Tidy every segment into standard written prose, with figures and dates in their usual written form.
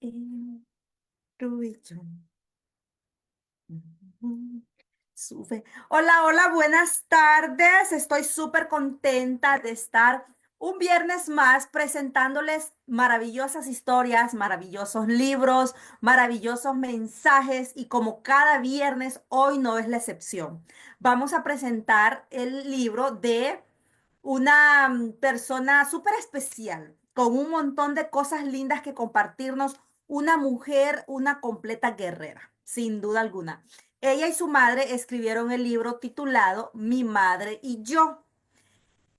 En Rubillón. Ujú. Sube. Hola, hola, buenas tardes. Estoy súper contenta de estar un viernes más presentándoles maravillosas historias, maravillosos libros, maravillosos mensajes y como cada viernes, hoy no es la excepción. Vamos a presentar el libro de una persona súper especial, con un montón de cosas lindas que compartirnos, una mujer, una completa guerrera, sin duda alguna. Ella y su madre escribieron el libro titulado Mi madre y yo.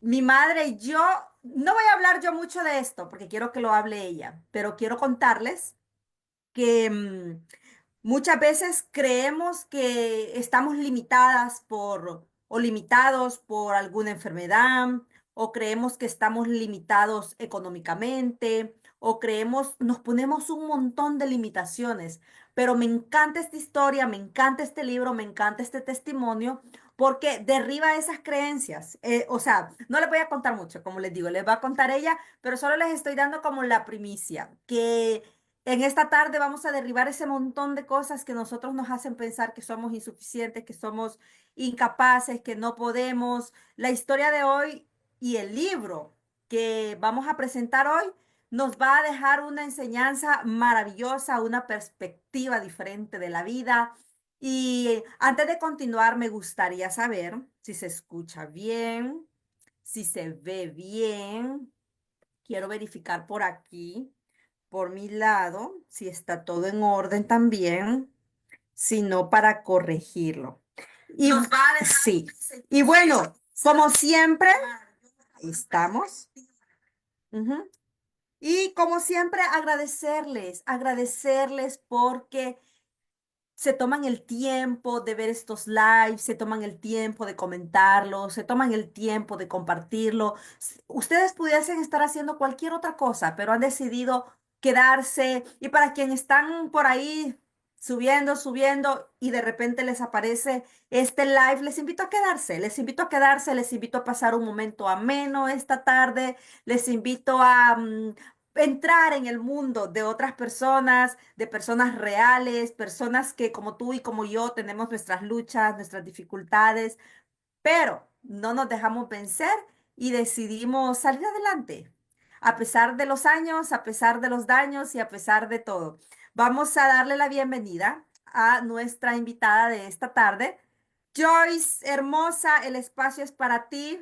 Mi madre y yo, no voy a hablar yo mucho de esto porque quiero que lo hable ella, pero quiero contarles que muchas veces creemos que estamos limitadas por o limitados por alguna enfermedad, o creemos que estamos limitados económicamente, o creemos, nos ponemos un montón de limitaciones. Pero me encanta esta historia, me encanta este libro, me encanta este testimonio, porque derriba esas creencias. O sea, no les voy a contar mucho, como les digo, les va a contar ella, pero solo les estoy dando como la primicia, que en esta tarde vamos a derribar ese montón de cosas que nosotros nos hacen pensar que somos insuficientes, que somos incapaces, que no podemos. La historia de hoy y el libro que vamos a presentar hoy nos va a dejar una enseñanza maravillosa, una perspectiva diferente de la vida. Y antes de continuar, me gustaría saber si se escucha bien, si se ve bien. Quiero verificar por aquí por mi lado, si está todo en orden también, sino para corregirlo. Y nos va a dejar sí. Y bueno, como siempre, estamos. Ujú. Y como siempre, agradecerles porque se toman el tiempo de ver estos lives, se toman el tiempo de comentarlos, se toman el tiempo de compartirlo. Ustedes pudiesen estar haciendo cualquier otra cosa, pero han decidido quedarse. Y para quienes están por ahí subiendo y de repente les aparece este live, les invito a quedarse, les invito a quedarse, les invito a pasar un momento ameno esta tarde, les invito a entrar en el mundo de otras personas, de personas reales, personas que como tú y como yo tenemos nuestras luchas, nuestras dificultades, pero no nos dejamos vencer y decidimos salir adelante, a pesar de los años, a pesar de los daños y a pesar de todo. Vamos a darle la bienvenida a nuestra invitada de esta tarde. Joyce, hermosa, el espacio es para ti.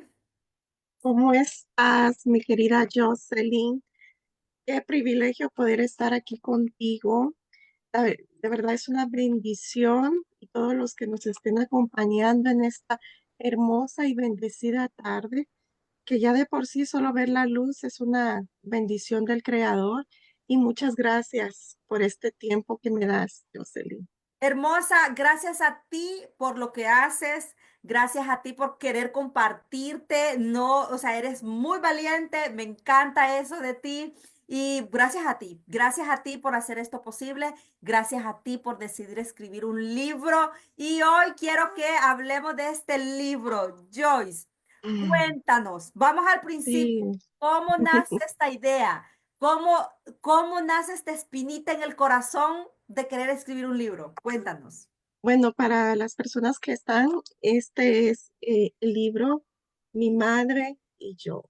¿Cómo estás, mi querida Jocelyn? Qué privilegio poder estar aquí contigo. De verdad es una bendición y todos los que nos estén acompañando en esta hermosa y bendecida tarde, que ya de por sí solo ver la luz es una bendición del Creador. Y muchas gracias por este tiempo que me das, Jocelyn. Hermosa, gracias a ti por lo que haces, gracias a ti por querer compartirte, no, o sea, eres muy valiente, me encanta eso de ti y gracias a ti por hacer esto posible, gracias a ti por decidir escribir un libro y hoy quiero que hablemos de este libro, Joyce. Mm, Cuéntanos, vamos al principio, sí. ¿cómo nace esta idea? ¿Cómo, cómo nace esta espinita en el corazón de querer escribir un libro? Cuéntanos. Bueno, para las personas que están, este es el libro Mi madre y yo.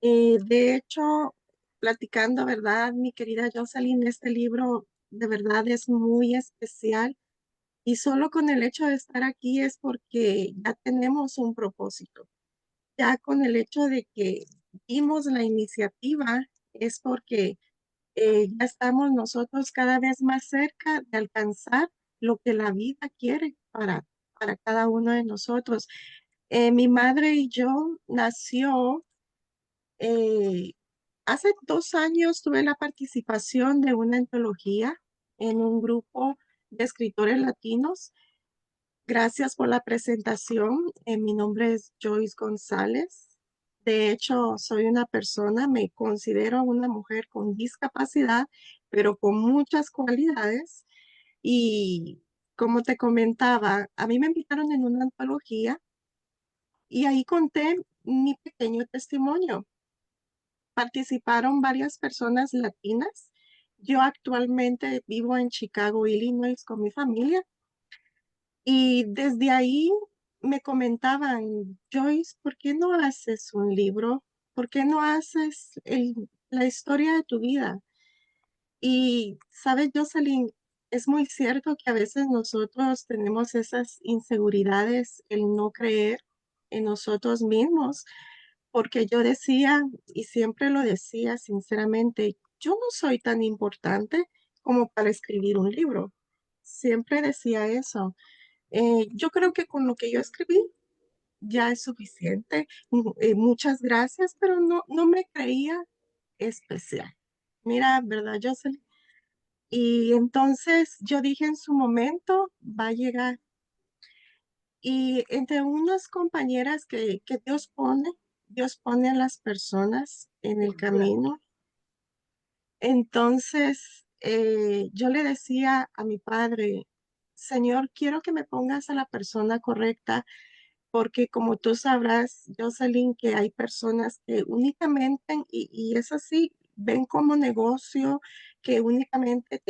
De hecho, platicando, ¿verdad? Mi querida Jocelyn, este libro de verdad es muy especial y solo con el hecho de estar aquí es porque ya tenemos un propósito. Ya con el hecho de que dimos la iniciativa es porque ya estamos nosotros cada vez más cerca de alcanzar lo que la vida quiere para cada uno de nosotros. Mi madre y yo nació, eh, hace 2 años tuve la participación de una antología en un grupo de escritores latinos. Gracias por la presentación. Mi nombre es Joyce González. De hecho, soy una persona, me considero una mujer con discapacidad, pero con muchas cualidades. Y como te comentaba, a mí me invitaron en una antología y ahí conté mi pequeño testimonio. Participaron varias personas latinas Yo actualmente vivo en Chicago, Illinois, con mi familia y desde ahí me comentaban, Joyce, ¿por qué no haces un libro? ¿Por qué no haces la historia de tu vida? Y, ¿sabes, Jocelyn? Es muy cierto que a veces nosotros tenemos esas inseguridades, el no creer en nosotros mismos, porque yo decía, y siempre lo decía sinceramente, yo no soy tan importante como para escribir un libro. Siempre decía eso. Yo creo que con lo que yo escribí ya es suficiente. Muchas gracias, pero no me creía especial. Mira, ¿verdad, Jocelyn? Y entonces yo dije en su momento, va a llegar. Y entre unas compañeras que Dios pone a las personas en el camino. Entonces yo le decía a mi padre, Señor, quiero que me pongas a la persona correcta, porque como tú sabrás, Jocelyn, que hay personas que únicamente, y es así, ven como negocio, que únicamente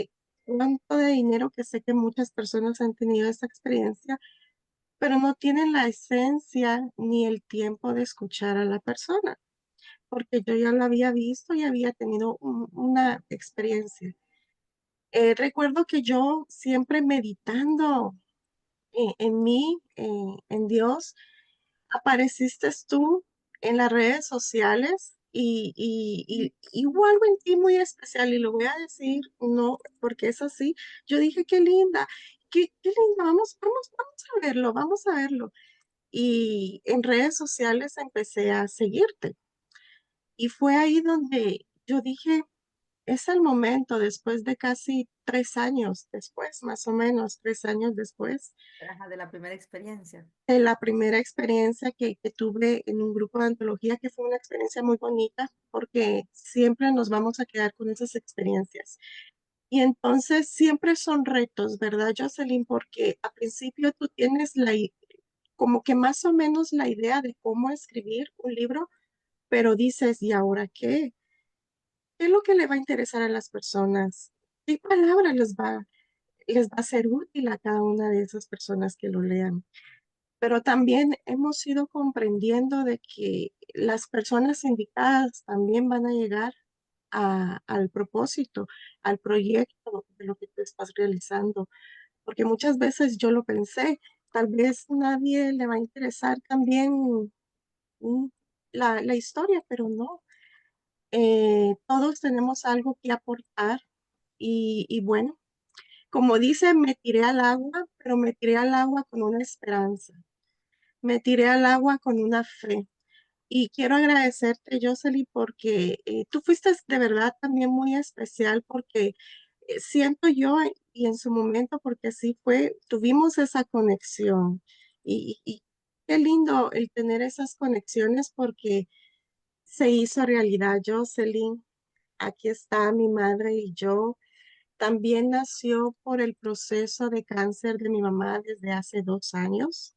cuánto de dinero, que sé que muchas personas han tenido esa experiencia, pero no tienen la esencia ni el tiempo de escuchar a la persona, porque yo ya lo había visto y había tenido una experiencia. Recuerdo que yo siempre meditando en mí, en Dios, apareciste tú en las redes sociales y hubo algo en ti muy especial y lo voy a decir, no, porque es así. Yo dije, qué linda, qué linda, vamos a verlo, vamos a verlo. Y en redes sociales empecé a seguirte. Y fue ahí donde yo dije, es el momento, después de casi 3 años después, más o menos 3 años después, Ajá, de la primera experiencia. de la primera experiencia que tuve en un grupo de antología, que fue una experiencia muy bonita, porque siempre nos vamos a quedar con esas experiencias. Y entonces siempre son retos, ¿verdad, Jocelyn? Porque a principio tú tienes como que más o menos la idea de cómo escribir un libro, pero dices, ¿y ahora qué? ¿Qué es lo que le va a interesar a las personas? ¿Qué palabra les va a ser útil a cada una de esas personas que lo lean? Pero también hemos ido comprendiendo de que las personas indicadas también van a llegar al propósito, al proyecto de lo que tú estás realizando, porque muchas veces yo lo pensé, tal vez nadie le va a interesar también mm, la historia, pero no. Todos tenemos algo que aportar y bueno, como dice, me tiré al agua, pero me tiré al agua con una esperanza, me tiré al agua con una fe. Y quiero agradecerte, Jocelyn, porque tú fuiste de verdad también muy especial, porque siento yo, y en su momento, porque sí fue, tuvimos esa conexión. Y qué lindo el tener esas conexiones porque se hizo realidad, Jocelyn. Aquí está mi madre y yo. También nació por el proceso de cáncer de mi mamá desde hace 2 años.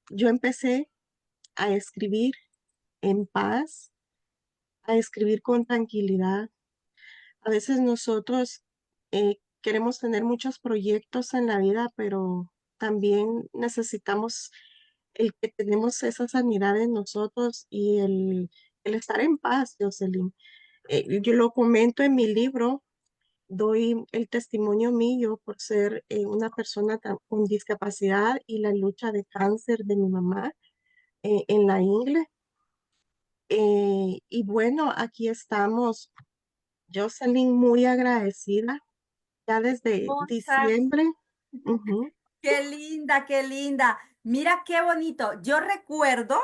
Yo empecé a escribir en paz, a escribir con tranquilidad. A veces nosotros queremos tener muchos proyectos en la vida, pero también necesitamos el que tenemos esa sanidad en nosotros y el estar en paz, Jocelyn. Yo lo comento en mi libro, doy el testimonio mío por ser una persona con discapacidad y la lucha de cáncer de mi mamá en la ingle. Y bueno, aquí estamos. Jocelyn, muy agradecida. Ya desde Hermosa. diciembre. Ujú, Qué linda, qué linda. Mira qué bonito. Yo recuerdo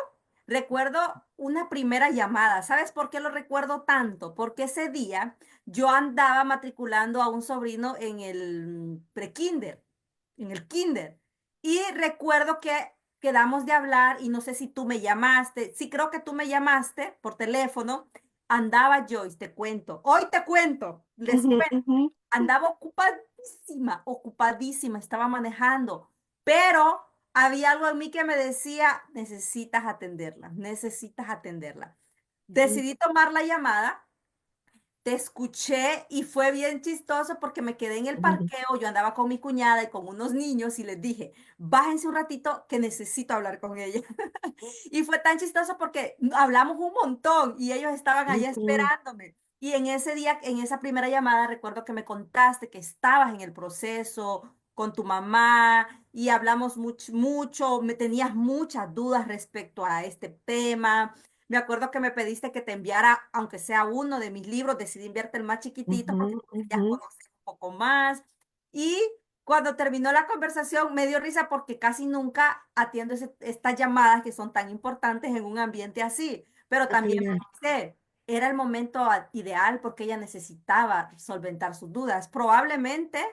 una primera llamada. ¿Sabes por qué lo recuerdo tanto? Porque ese día yo andaba matriculando a un sobrino en el prekinder, en el kinder. Y recuerdo que quedamos de hablar y no sé si tú me llamaste. Sí, creo que tú me llamaste por teléfono. Andaba Joyce, te cuento. Hoy te cuento, les ujú, cuento. ujú, Andaba ocupadísima, ocupadísima, estaba manejando, pero había algo en mí que me decía, necesitas atenderla, necesitas atenderla. ujú, Decidí tomar la llamada, te escuché y fue bien chistoso porque me quedé en el Ujú, parqueo, yo andaba con mi cuñada y con unos niños y les dije, bájense un ratito que necesito hablar con ella. Y fue tan chistoso porque hablamos un montón y ellos estaban allá ujú, esperándome. Y en ese día, en esa primera llamada, recuerdo que me contaste que estabas en el proceso con tu mamá y hablamos mucho, me tenías muchas dudas respecto a este tema. Me acuerdo que me pediste que te enviara, aunque sea uno de mis libros, decidí enviarte el más chiquitito porque ujú, querías ujú, conocer un poco más. Y cuando terminó la conversación me dio risa porque casi nunca atiendo estas llamadas que son tan importantes en un ambiente así, pero también familiar. pensé, era el momento ideal porque ella necesitaba solventar sus dudas. Probablemente,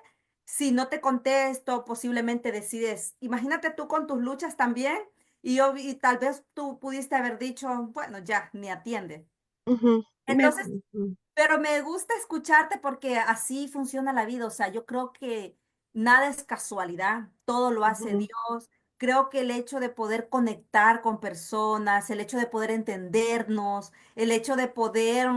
si no te contesto, posiblemente decides, imagínate tú con tus luchas también, y tal vez tú pudiste haber dicho, bueno, ya, ni atiende. Ujú, Entonces, ujú, pero me gusta escucharte porque así funciona la vida. O sea, yo creo que nada es casualidad, todo lo hace ujú, Dios. Creo que el hecho de poder conectar con personas, el hecho de poder entendernos, el hecho de poder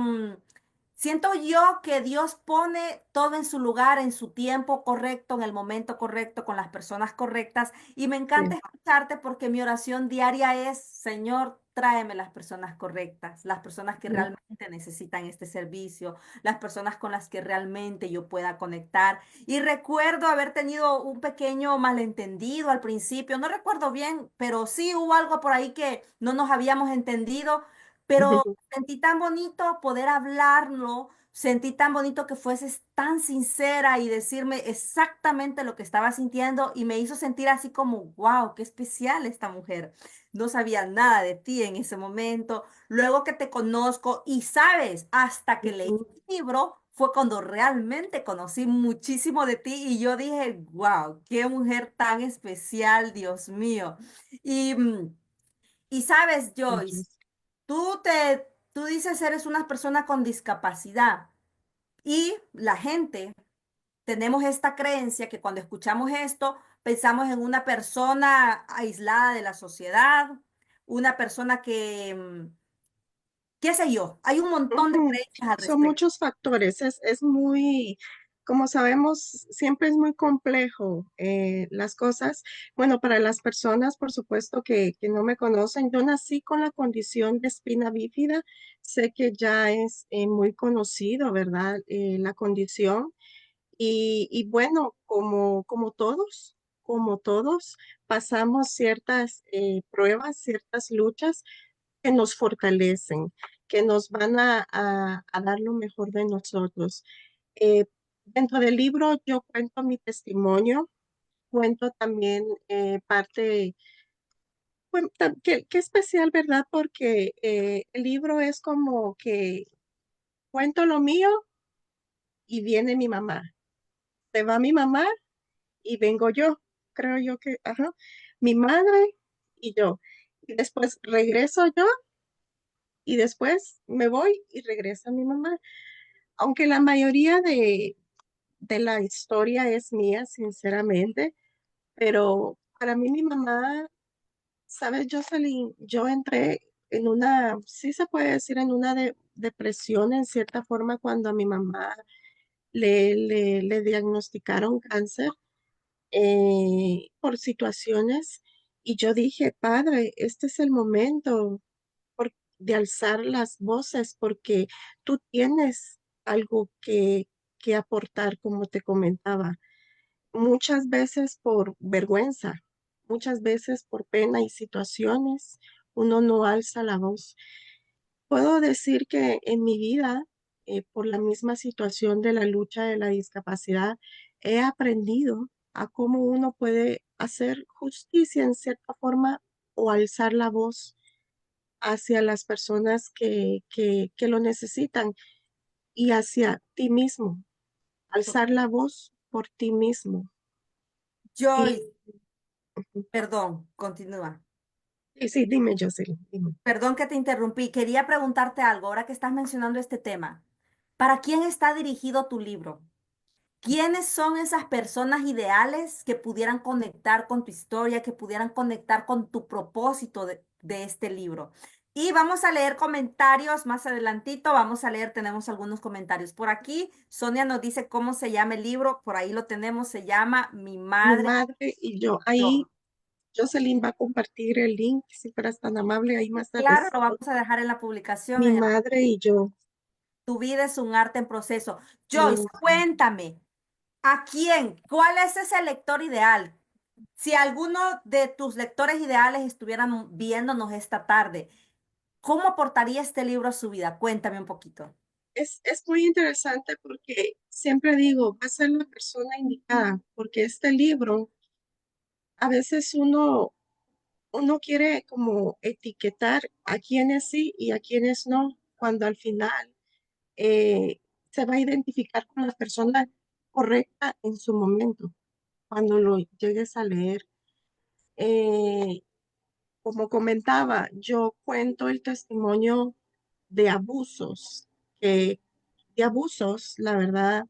siento yo que Dios pone todo en su lugar, en su tiempo correcto, en el momento correcto, con las personas correctas. Y me encanta sí, escucharte porque mi oración diaria es, Señor, tráeme las personas correctas, las personas que ujú, realmente necesitan este servicio, las personas con las que realmente yo pueda conectar. Y recuerdo haber tenido un pequeño malentendido al principio, no recuerdo bien, pero sí hubo algo por ahí que no nos habíamos entendido, pero ujú, sentí tan bonito poder hablarlo, sentí tan bonito que fueses tan sincera y decirme exactamente lo que estaba sintiendo y me hizo sentir así como, wow, qué especial esta mujer. No sabía nada de ti en ese momento. Luego que te conozco y sabes, hasta que leí ujú, el libro, fue cuando realmente conocí muchísimo de ti y yo dije, wow, qué mujer tan especial, Dios mío. Y, y sabes, Joyce, gracias. tú dices eres una persona con discapacidad y la gente tenemos esta creencia que cuando escuchamos esto pensamos en una persona aislada de la sociedad, una persona que, qué sé yo, hay un montón de Ujú. creencias al Son respecto. muchos factores, es muy, como sabemos, siempre es muy complejo las cosas. Bueno, para las personas, por supuesto, que no me conocen, yo nací con la condición de espina bífida, sé que ya es muy conocido, ¿verdad? La condición. Y bueno, como todos, pasamos ciertas pruebas, ciertas luchas que nos fortalecen, que nos van a dar lo mejor de nosotros. Eh, Dentro del libro yo cuento mi testimonio, cuento también parte, que especial, ¿verdad? Porque el libro es como que cuento lo mío y viene mi mamá. Se va mi mamá y vengo yo, creo yo que, ajá, mi madre y yo. Y después regreso yo y después me voy y regresa mi mamá. Aunque la mayoría de la historia es mía, sinceramente, pero para mí mi mamá, ¿sabes, Jocelyn? Yo entré en una, sí se puede decir, en una depresión en cierta forma cuando a mi mamá le diagnosticaron cáncer por situaciones y yo dije, Padre, este es el momento de alzar las voces porque tú tienes algo que aportar, como te comentaba, muchas veces por vergüenza, muchas veces por pena y situaciones, uno no alza la voz. Puedo decir que en mi vida, por la misma situación de la lucha de la discapacidad, he aprendido a cómo uno puede hacer justicia en cierta forma o alzar la voz hacia las personas que lo necesitan y hacia ti mismo, alzar la voz por ti mismo. Y, Joyce, perdón, continúa. y sí, dime, Jocelyn, dime. Perdón que te interrumpí. Quería preguntarte algo ahora que estás mencionando este tema. ¿Para quién está dirigido tu libro? ¿Quiénes son esas personas ideales que pudieran conectar con tu historia, que pudieran conectar con tu propósito de este libro? Y vamos a leer comentarios más adelantito, vamos a leer, tenemos algunos comentarios por aquí. Sonia nos dice cómo se llama el libro, por ahí lo tenemos, se llama Mi Mi madre madre y yo. y Ahí yo. Jocelyn va a compartir el link, si fueras tan amable, ahí más Claro, lo tardecito. vamos a dejar en la publicación, Mi madre y yo. Tu vida es un arte en proceso. Joyce, Mi cuéntame, ¿a quién? ¿Cuál es ese lector ideal? Si alguno de tus lectores ideales estuvieran viéndonos esta tarde, ¿cómo aportaría este libro a su vida? Cuéntame un poquito. Es muy interesante porque siempre digo, va a ser la persona indicada, porque este libro, a veces uno quiere como etiquetar a quienes sí y a quienes no, cuando al final se va a identificar con la persona correcta en su momento, cuando lo llegues a leer. Eh, Como comentaba, yo cuento el testimonio de abusos, que, de abusos, la verdad,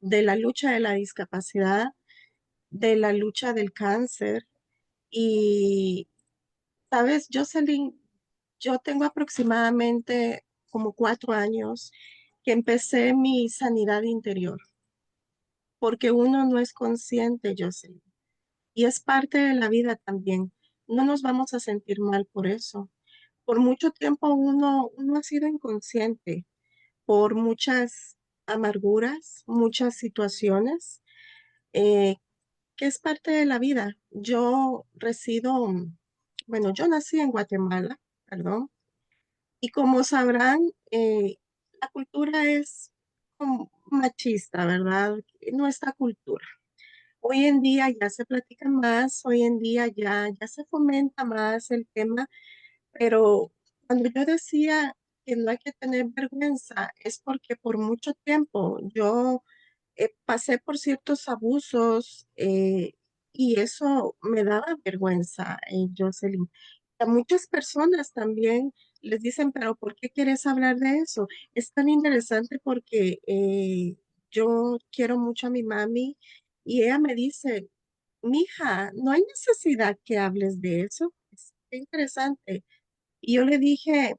de la lucha de la discapacidad, de la lucha del cáncer. Y, sabes, Jocelyn, yo tengo aproximadamente como 4 años que empecé mi sanidad interior, porque uno no es consciente, Jocelyn, y es parte de la vida también. No nos vamos a sentir mal por eso. Por mucho tiempo uno ha sido inconsciente por muchas amarguras, muchas situaciones, eh, que es parte de la vida. Yo resido, bueno, yo nací en Guatemala, perdón, y como sabrán, la cultura es como machista, ¿verdad? Nuestra cultura. Hoy en día ya se platica más, hoy en día ya se fomenta más el tema, pero cuando yo decía que no hay que tener vergüenza, es porque por mucho tiempo yo pasé por ciertos abusos, y eso me daba vergüenza, Jocelyn. A muchas personas también les dicen, pero ¿por qué quieres hablar de eso? Es tan interesante porque yo quiero mucho a mi mami y ella me dice, mija, no hay necesidad que hables de eso. Es interesante. Y yo le dije,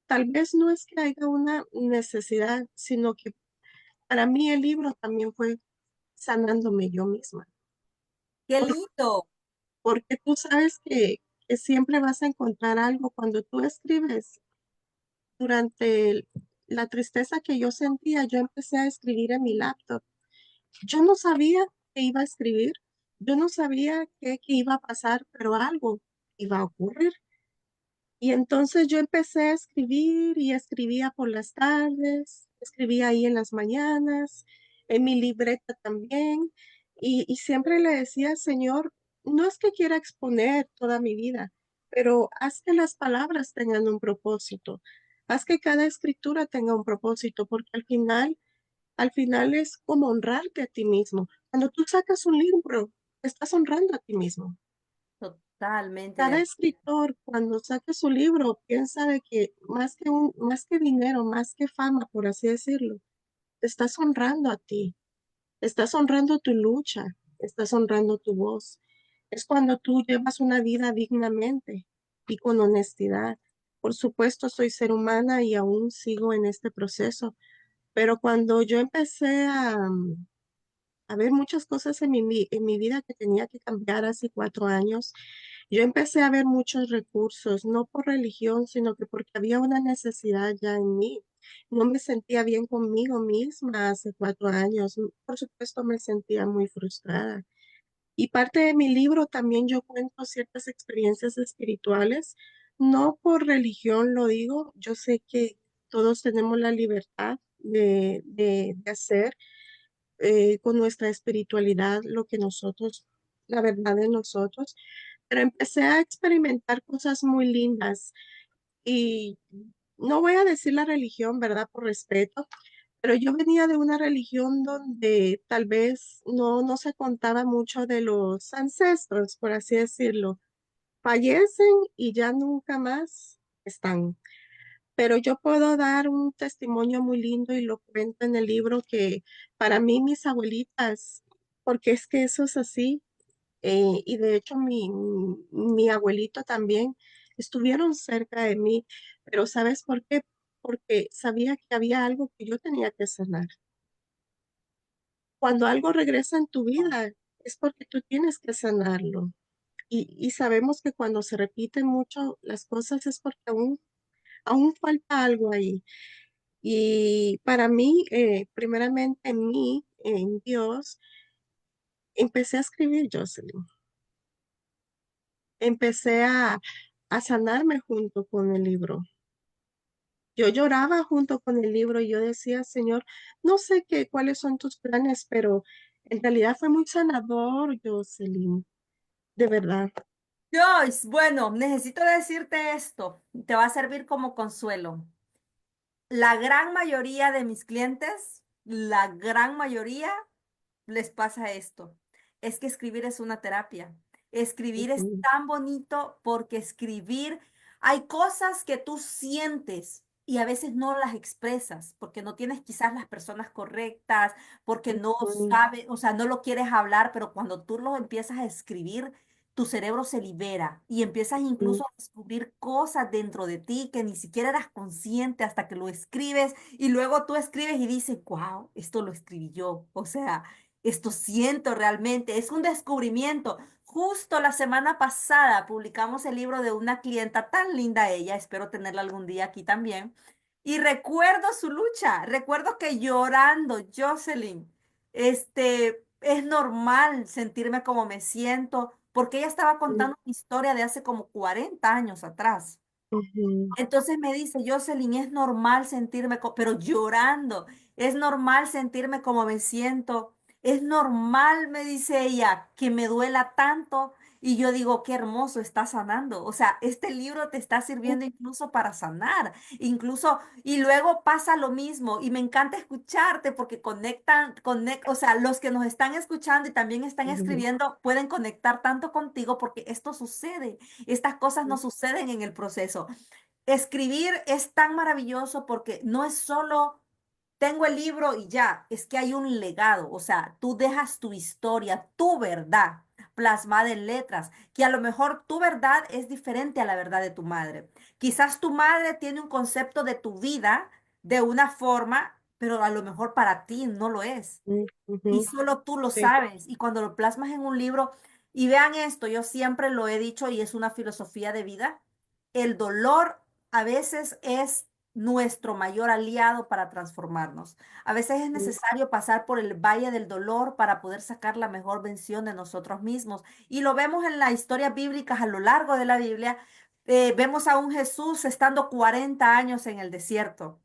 tal vez no es que haya una necesidad, sino que para mí el libro también fue sanándome yo misma. ¡Qué Por- lindo! Porque tú sabes que siempre vas a encontrar algo cuando tú escribes. Durante la tristeza que yo sentía, yo empecé a escribir en mi laptop. Yo no sabía que iba a escribir, yo no sabía qué iba a pasar, pero algo iba a ocurrir. Y entonces yo empecé a escribir y escribía por las tardes, escribía ahí en las mañanas, en mi libreta también. Y siempre le decía, Señor, no es que quiera exponer toda mi vida, pero haz que las palabras tengan un propósito, haz que cada escritura tenga un propósito, porque al final es como honrarte a ti mismo. Cuando tú sacas un libro, te estás honrando a ti mismo. Totalmente de Cada acuerdo. escritor, cuando saque su libro, piensa de que más que dinero, más que fama, por así decirlo, te estás honrando a ti, estás honrando tu lucha, estás honrando tu voz. Es cuando tú llevas una vida dignamente y con honestidad. Por supuesto, soy ser humana y aún sigo en este proceso, pero cuando yo empecé a ver muchas cosas en en mi vida que tenía que cambiar hace 4 años, yo empecé a ver muchos recursos, no por religión, sino que porque había una necesidad ya en mí. No me sentía bien conmigo misma hace 4 años. Por supuesto, me sentía muy frustrada. Y parte de mi libro también yo cuento ciertas experiencias espirituales. No por religión lo digo, yo sé que todos tenemos la libertad de hacer con nuestra espiritualidad lo que nosotros, la verdad de nosotros, pero empecé a experimentar cosas muy lindas y no voy a decir la religión, ¿verdad? Por respeto, pero yo venía de una religión donde tal vez no se contaba mucho de los ancestros, por así decirlo. Fallecen y ya nunca más están. Pero yo puedo dar un testimonio muy lindo y lo cuento en el libro que para mí mis abuelitas, porque es que eso es así, y de hecho mi abuelito también, estuvieron cerca de mí, pero ¿sabes por qué? Porque sabía que había algo que yo tenía que sanar. Cuando algo regresa en tu vida, es porque tú tienes que sanarlo. Y sabemos que cuando se repiten mucho las cosas es porque aún falta algo ahí. Y para mí, primeramente en mí, en Dios, empecé a escribir, Jocelyn. Empecé a sanarme junto con el libro. Yo lloraba junto con el libro y yo decía, Señor, no sé cuáles son tus planes, pero en realidad fue muy sanador, Jocelyn, de verdad. Joyce, bueno, necesito decirte esto, te va a servir como consuelo. La gran mayoría de mis clientes, la gran mayoría les pasa esto. Es que escribir es una terapia. Escribir es Ujú, tan bonito porque escribir, hay cosas que tú sientes y a veces no las expresas porque no tienes quizás las personas correctas, porque no ujú, sabes, o sea, no lo quieres hablar, pero cuando tú lo empiezas a escribir, tu cerebro se libera y empiezas ujú, incluso a descubrir cosas dentro de ti que ni siquiera eras consciente hasta que lo escribes y luego tú escribes y dices, wow, esto lo escribí yo. O sea, esto siento realmente, es un descubrimiento. Justo la semana pasada publicamos el libro de una clienta tan linda ella, espero tenerla algún día aquí también. Y recuerdo su lucha, recuerdo que llorando, Jocelyn, es normal sentirme como me siento, porque ella estaba contando una historia de hace como 40 años atrás. ujú, Entonces me dice, Jocelyn, es normal sentirme, pero llorando, es normal sentirme como me siento, es normal, me dice ella, que me duela tanto. Y yo digo, qué hermoso, está sanando. O sea, este libro te está sirviendo incluso para sanar, incluso, y luego pasa lo mismo. Y me encanta escucharte porque o sea, los que nos están escuchando y también están ujú, escribiendo pueden conectar tanto contigo porque esto sucede. Estas cosas no suceden en el proceso. Escribir es tan maravilloso porque no es solo tengo el libro y ya, es que hay un legado, o sea, tú dejas tu historia, tu verdad plasmada en letras, que a lo mejor tu verdad es diferente a la verdad de tu madre. Quizás tu madre tiene un concepto de tu vida de una forma, pero a lo mejor para ti no lo es. ujú, Y ujú. solo tú lo Sí. sabes. Y cuando lo plasmas en un libro, y vean esto, yo siempre lo he dicho y es una filosofía de vida, el dolor a veces es nuestro mayor aliado para transformarnos. A veces es necesario pasar por el valle del dolor para poder sacar la mejor versión de nosotros mismos. Y lo vemos en las historias bíblicas a lo largo de la Biblia. Vemos a un Jesús estando 40 años en el desierto.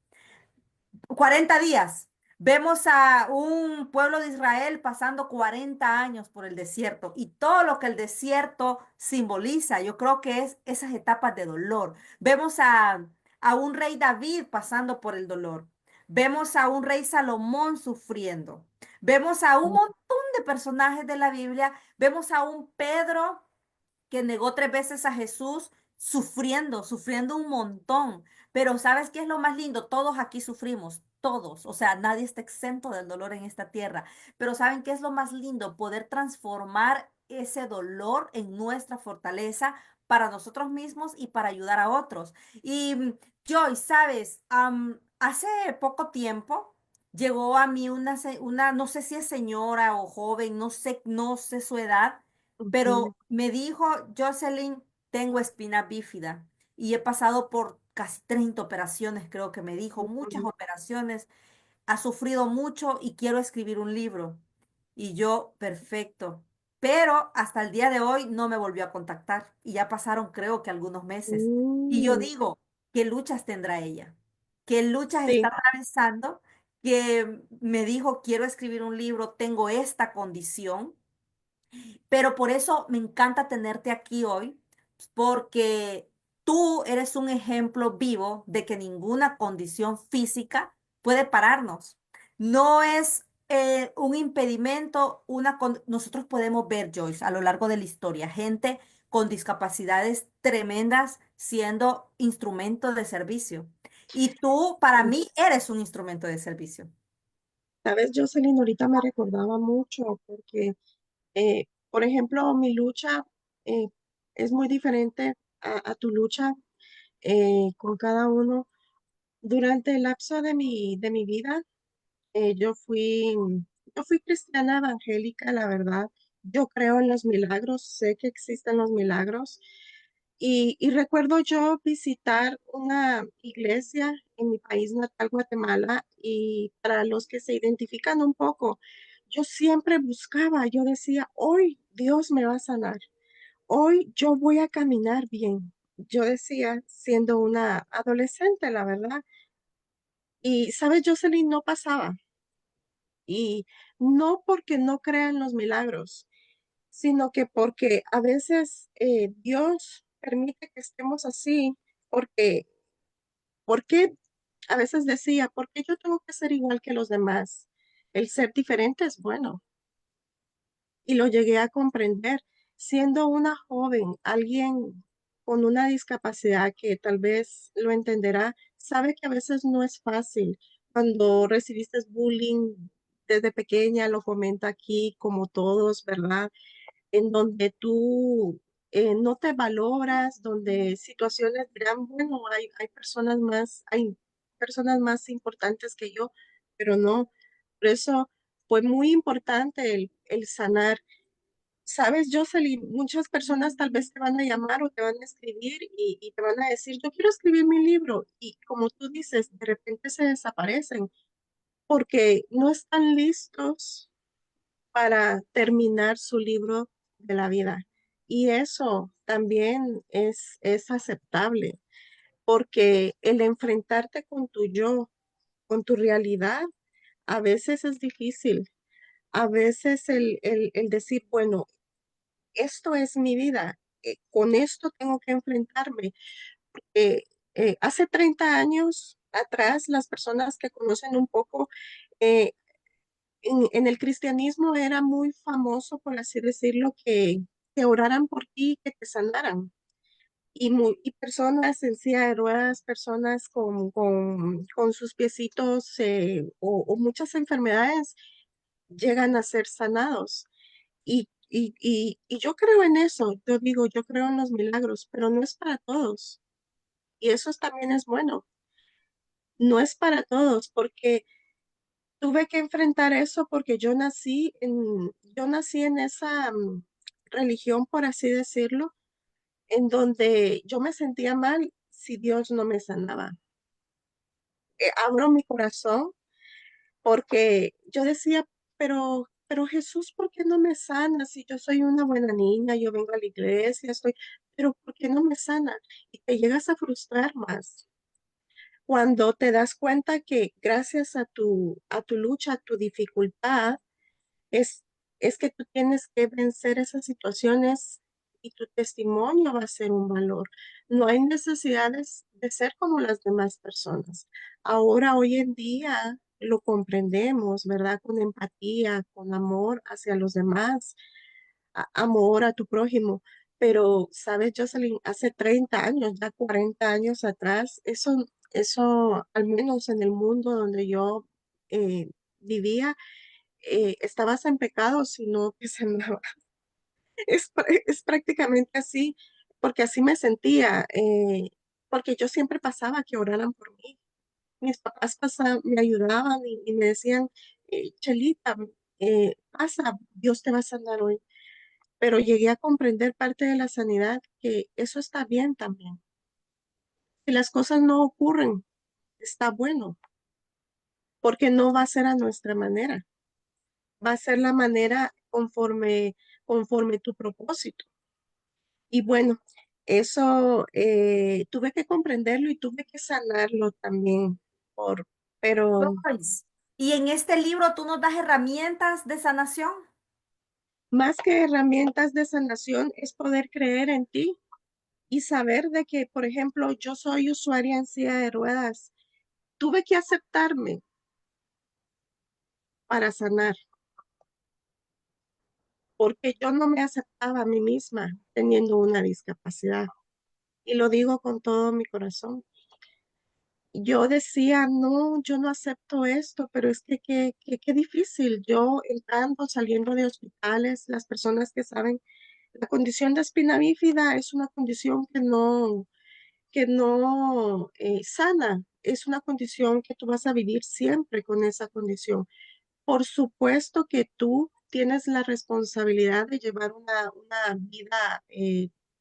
40 días. Vemos a un pueblo de Israel pasando 40 años por el desierto y todo lo que el desierto simboliza, yo creo que es esas etapas de dolor. Vemos a un rey David pasando por el dolor. Vemos a un rey Salomón sufriendo. Vemos a un montón de personajes de la Biblia. Vemos a un Pedro que negó 3 veces a Jesús, sufriendo un montón. Pero ¿sabes qué es lo más lindo? Todos aquí sufrimos, todos. O sea, nadie está exento del dolor en esta tierra. Pero ¿saben qué es lo más lindo? Poder transformar ese dolor en nuestra fortaleza para nosotros mismos y para ayudar a otros. Y Joy, ¿sabes? Hace poco tiempo llegó a mí una, no sé si es señora o joven, no sé su edad, Ujú, pero me dijo, Jocelyn, tengo espina bífida y he pasado por casi 30 operaciones, creo que me dijo, muchas ujú, operaciones, ha sufrido mucho y quiero escribir un libro. Y yo, perfecto. Pero hasta el día de hoy no me volvió a contactar y ya pasaron creo que algunos meses. Y yo mm, digo, ¿qué luchas tendrá ella? ¿Qué luchas está sí, atravesando? Que me dijo, quiero escribir un libro, tengo esta condición, pero por eso me encanta tenerte aquí hoy, porque tú eres un ejemplo vivo de que ninguna condición física puede pararnos. No es un impedimento, nosotros podemos ver, Joyce, a lo largo de la historia, gente con discapacidades tremendas siendo instrumentos de servicio. Y tú, para sí. mí, eres un instrumento de servicio. Sabes, Jocelyn, ahorita me recordaba mucho porque, por ejemplo, mi lucha eh, es muy diferente. a tu lucha con cada uno. Durante el lapso de mi vida, eh, yo fui, yo fui cristiana evangélica, la verdad. Yo creo en los milagros, sé que existen los milagros. Y recuerdo yo visitar una iglesia en mi país natal, Guatemala, y para los que se identifican un poco, yo siempre buscaba, yo decía, hoy Dios me va a sanar, hoy yo voy a caminar bien. Yo decía, siendo una adolescente, la verdad. Y, ¿sabes, Jocelyn? No pasaba. Y no porque no crean los milagros, sino que porque a veces Dios permite que estemos así, porque, porque a veces decía, ¿por qué yo tengo que ser igual que los demás? El ser diferente es bueno. Y lo llegué a comprender siendo una joven, alguien con una discapacidad que tal vez lo entenderá, sabe que a veces no es fácil. Cuando recibiste bullying desde pequeña, lo comenta aquí como todos, ¿verdad? En donde tú no te valoras, donde situaciones dirán, bueno, hay personas más importantes que yo, pero no. Por eso fue muy importante el sanar. Sabes, Jocelyn, muchas personas tal vez te van a llamar o te van a escribir y te van a decir, yo quiero escribir mi libro. Y como tú dices, de repente se desaparecen porque no están listos para terminar su libro de la vida. Y eso también es aceptable, porque el enfrentarte con tu yo, con tu realidad, a veces es difícil. A veces el decir, bueno, esto es mi vida, con esto tengo que enfrentarme. Eh, Hace 30 años atrás, las personas que conocen un poco, eh, en el cristianismo era muy famoso, por así decirlo, que oraran por ti, que te sanaran. Y personas en silla de ruedas, personas con sus piecitos o muchas enfermedades llegan a ser sanados. Y yo creo en eso, yo digo, yo creo en los milagros, pero no es para todos. Y eso también es bueno. No es para todos, porque tuve que enfrentar eso porque yo nací en esa religión, por así decirlo, en donde yo me sentía mal si Dios no me sanaba. Abro mi corazón porque yo decía, pero Jesús, ¿por qué no me sana? Si yo soy una buena niña, yo vengo a la iglesia, pero ¿por qué no me sana? Y te llegas a frustrar más. Cuando te das cuenta que gracias a tu lucha, a tu dificultad, es, es que tú tienes que vencer esas situaciones y tu testimonio va a ser un valor. No hay necesidades de ser como las demás personas. Ahora, hoy en día, lo comprendemos, ¿verdad? Con empatía, con amor hacia los demás, amor a tu prójimo. Pero, ¿sabes, Jocelyn? Hace 30 años, ya 40 años atrás, eso, al menos en el mundo donde yo vivía, estabas en pecado, sino que se amaba. Es prácticamente así, porque así me sentía, porque yo siempre pasaba que oraran por mí. Mis papás me ayudaban y me decían, Chelita, pasa, Dios te va a sanar hoy. Pero llegué a comprender parte de la sanidad, que eso está bien también. Si las cosas no ocurren, está bueno, porque no va a ser a nuestra manera, va a ser la manera conforme tu propósito. Y bueno, eso tuve que comprenderlo y tuve que sanarlo también, pero Joyce, y en este libro tú nos das herramientas de sanación. más que herramientas de sanación es poder creer en ti y saber de que, por ejemplo, yo soy usuaria en silla de ruedas. Tuve que aceptarme para sanar, porque yo no me aceptaba a mí misma teniendo una discapacidad. Y lo digo con todo mi corazón. Yo decía, no, yo no acepto esto, pero es que qué difícil. Yo entrando, saliendo de hospitales, las personas que saben, La condición de espina bífida es una condición que no sana. Es una condición que tú vas a vivir siempre con esa condición. Por supuesto que tú tienes la responsabilidad de llevar una vida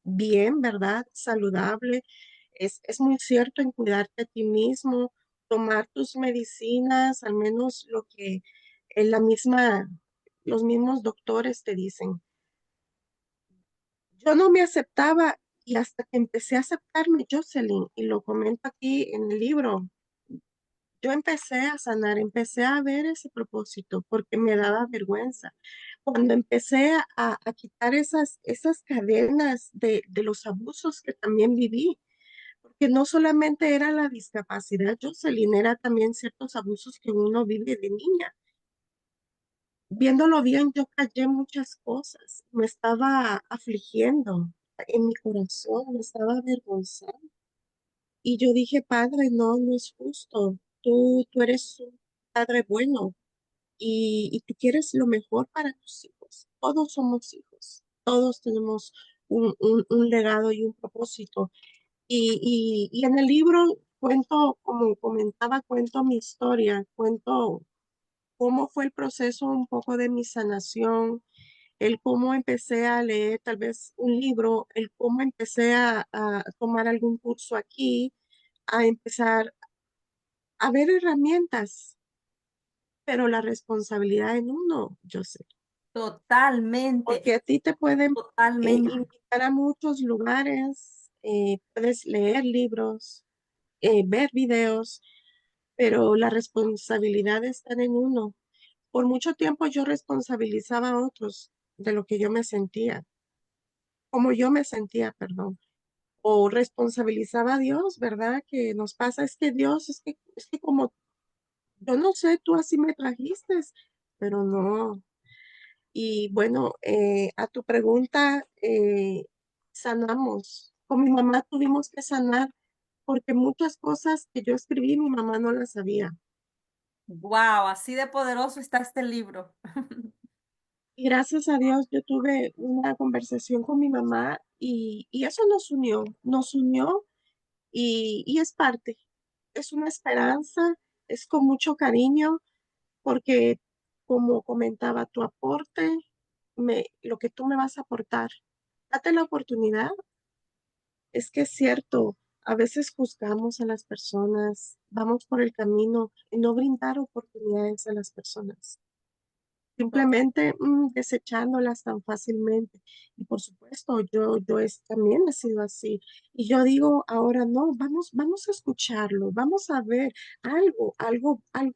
bien, ¿verdad? Saludable. Es muy cierto en cuidarte a ti mismo, tomar tus medicinas, al menos lo que la misma, los mismos doctores te dicen. Yo no me aceptaba y hasta que empecé a aceptarme, Jocelyn, y lo comento aquí en el libro, yo empecé a sanar, empecé a ver ese propósito porque me daba vergüenza. Cuando empecé a quitar esas cadenas de los abusos que también viví, porque no solamente era la discapacidad, Jocelyn, era también ciertos abusos que uno vive de niña. Viéndolo bien, yo callé muchas cosas, me estaba afligiendo en mi corazón, me estaba avergonzando. Y yo dije, Padre, no, no es justo. Tú eres un padre bueno y tú quieres lo mejor para tus hijos. Todos somos hijos, todos tenemos un legado y un propósito. Y en el libro cuento, como comentaba, cuento mi historia, cuento cómo fue el proceso un poco de mi sanación, el cómo empecé a leer tal vez un libro, el cómo empecé a tomar algún curso aquí, a empezar a ver herramientas, pero la responsabilidad en uno, yo sé, Totalmente, porque a ti te pueden totalmente. invitar a muchos lugares, puedes leer libros, ver videos, pero la responsabilidad está en uno. Por mucho tiempo yo responsabilizaba a otros de lo que yo me sentía, como yo me sentía, perdón, o responsabilizaba a Dios, ¿verdad? Que nos pasa es que Dios, es que como yo no sé, tú así me trajiste, pero no. Y bueno, a tu pregunta, sanamos. Con mi mamá tuvimos que sanar porque muchas cosas que yo escribí, mi mamá no las sabía. Wow, así de poderoso está este libro. Y gracias a Dios yo tuve una conversación con mi mamá y eso nos unió y es parte, es una esperanza, es con mucho cariño porque como comentaba, tu aporte, lo que tú me vas a aportar, date la oportunidad. Es que es cierto, a veces juzgamos a las personas, vamos por el camino y no brindar oportunidades a las personas, simplemente desechándolas tan fácilmente. Y por supuesto, también he sido así. Y yo digo, ahora no, vamos a escucharlo, vamos a ver algo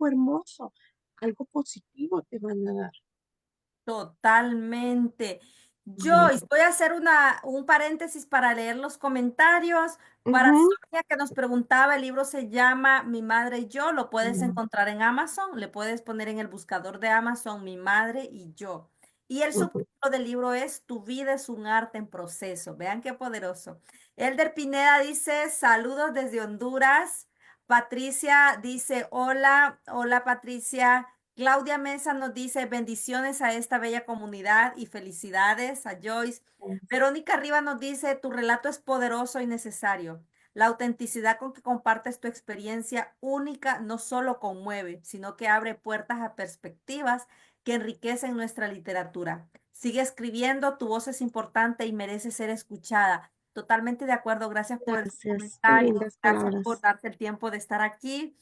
hermoso, algo positivo te van a dar. Totalmente. Joyce, Ujú, voy a hacer un paréntesis para leer los comentarios. Para ujú, Sonia que nos preguntaba, el libro se llama Mi madre y yo, lo puedes ujú, encontrar en Amazon, le puedes poner en el buscador de Amazon Mi madre y yo. Y el ujú. subtítulo del libro es Tu vida es un arte en proceso. Vean qué poderoso. Elder Pineda dice, saludos desde Honduras. Patricia dice, hola, hola Patricia. Claudia Mesa nos dice bendiciones a esta bella comunidad y felicidades a Joyce. Verónica Rivas nos dice tu relato es poderoso y necesario. La autenticidad con que compartes tu experiencia única no solo conmueve, sino que abre puertas a perspectivas que enriquecen nuestra literatura. Sigue escribiendo, tu voz es importante y merece ser escuchada. Totalmente de acuerdo, gracias por esos Gracias, qué comentarios, lindas gracias por palabras. darte el tiempo de estar aquí.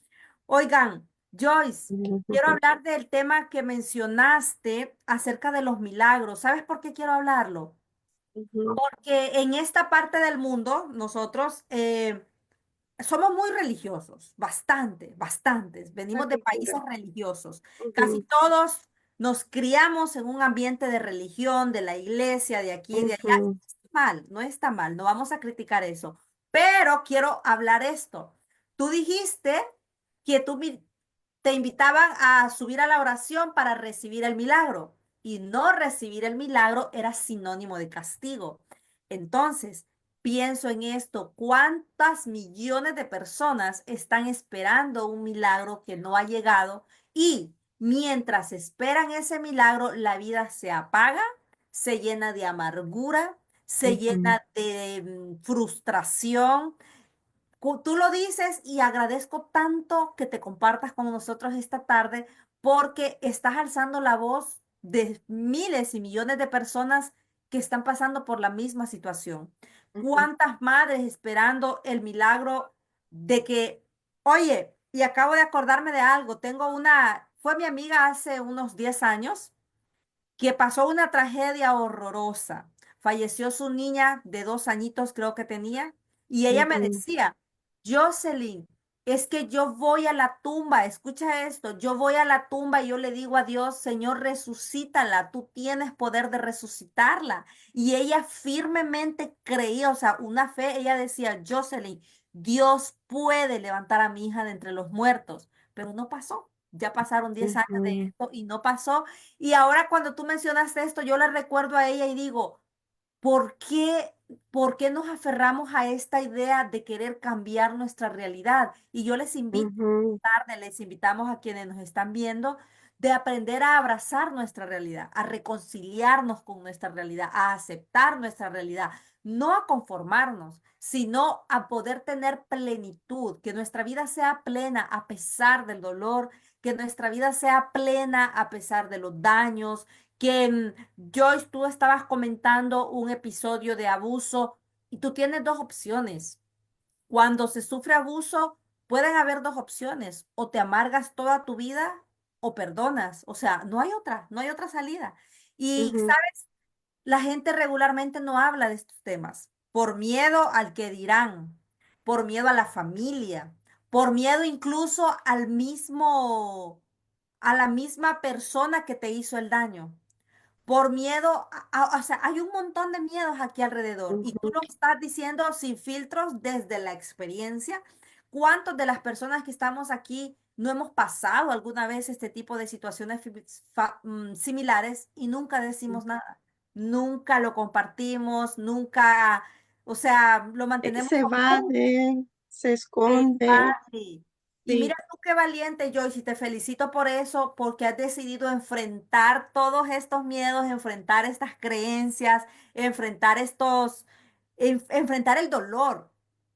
Oigan, Joyce. Quiero Ujú, hablar del tema que mencionaste acerca de los milagros. ¿Sabes por qué quiero hablarlo? ujú. Porque en esta parte del mundo nosotros somos muy religiosos, bastante, bastantes. La Venimos de países cultura. religiosos. Casi Ujú, todos nos criamos en un ambiente de religión, de la iglesia, de aquí y de allá. ujú. No está mal, no está mal, no vamos a criticar eso. Pero quiero hablar esto. Tú dijiste que te invitaban a subir a la oración para recibir el milagro y no recibir el milagro era sinónimo de castigo. Entonces, pienso en esto, ¿cuántas millones de personas están esperando un milagro que no ha llegado y mientras esperan ese milagro, la vida se apaga? se llena de amargura, se Ujú, llena de frustración. Tú lo dices y agradezco tanto que te compartas con nosotros esta tarde porque estás alzando la voz de miles y millones de personas que están pasando por la misma situación. ujú, ¿Cuántas madres esperando el milagro de que, oye, y acabo de acordarme de algo, fue mi amiga hace unos 10 años que pasó una tragedia horrorosa. Falleció su niña de 2 añitos, creo que tenía, y ella me ujú, decía, Jocelyn, es que yo voy a la tumba, escucha esto, yo voy a la tumba y yo le digo a Dios, Señor, resucítala, tú tienes poder de resucitarla. Y ella firmemente creía, o sea, una fe, ella decía, Jocelyn, Dios puede levantar a mi hija de entre los muertos, pero no pasó. Ya pasaron 10 años de ujú, esto y no pasó. Y ahora cuando tú mencionas esto, yo le recuerdo a ella y digo, ¿por qué, por qué nos aferramos a esta idea de querer cambiar nuestra realidad? Y yo les invito, ujú, tarde, les invitamos a quienes nos están viendo, de aprender a abrazar nuestra realidad, a reconciliarnos con nuestra realidad, a aceptar nuestra realidad, no a conformarnos, sino a poder tener plenitud, que nuestra vida sea plena a pesar del dolor, que nuestra vida sea plena a pesar de los daños, que Joyce, tú estabas comentando un episodio de abuso y tú tienes dos opciones. Cuando se sufre abuso, pueden haber dos opciones. O te amargas toda tu vida o perdonas. O sea, no hay otra salida. Y, ujú, ¿sabes? La gente regularmente no habla de estos temas por miedo al que dirán, por miedo a la familia, por miedo incluso a la misma persona que te hizo el daño por miedo, o sea, hay un montón de miedos aquí alrededor y tú ujú. lo estás diciendo sin filtros desde la experiencia. ¿Cuántos de las personas que estamos aquí no hemos pasado alguna vez este tipo de situaciones similares y nunca decimos nada? Nunca lo compartimos, nunca, o sea, lo mantenemos Se oculto. evade, se esconde, Exacto. Y mira sí. tú qué valiente, Joyce, y te felicito por eso, porque has decidido enfrentar todos estos miedos, enfrentar estas creencias, enfrentar enfrentar el dolor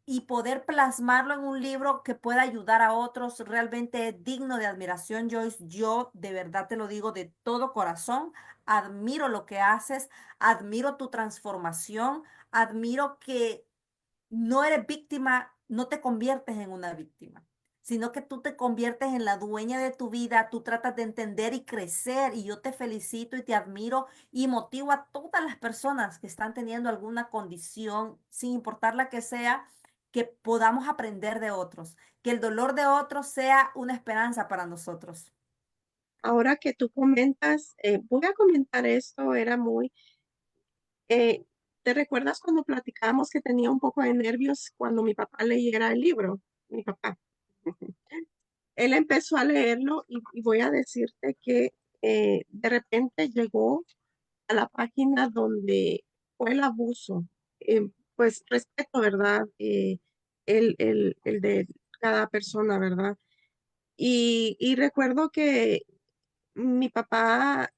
y poder plasmarlo en un libro que pueda ayudar a otros. Realmente es digno de admiración, Joyce. Yo de verdad te lo digo de todo corazón. Admiro lo que haces, admiro tu transformación, admiro que no eres víctima, no te conviertes en una víctima, sino que tú te conviertes en la dueña de tu vida, tú tratas de entender y crecer y yo te felicito y te admiro y motivo a todas las personas que están teniendo alguna condición, sin importar la que sea, que podamos aprender de otros, que el dolor de otros sea una esperanza para nosotros. Ahora que tú comentas, voy a comentar esto, era muy, eh, ¿te recuerdas cuando platicábamos que tenía un poco de nervios cuando mi papá leyera el libro? Mi papá. Él empezó a leerlo y voy a decirte que de repente llegó a la página donde fue el abuso. Pues respeto, ¿verdad? El de cada persona, ¿verdad? Y recuerdo que mi papá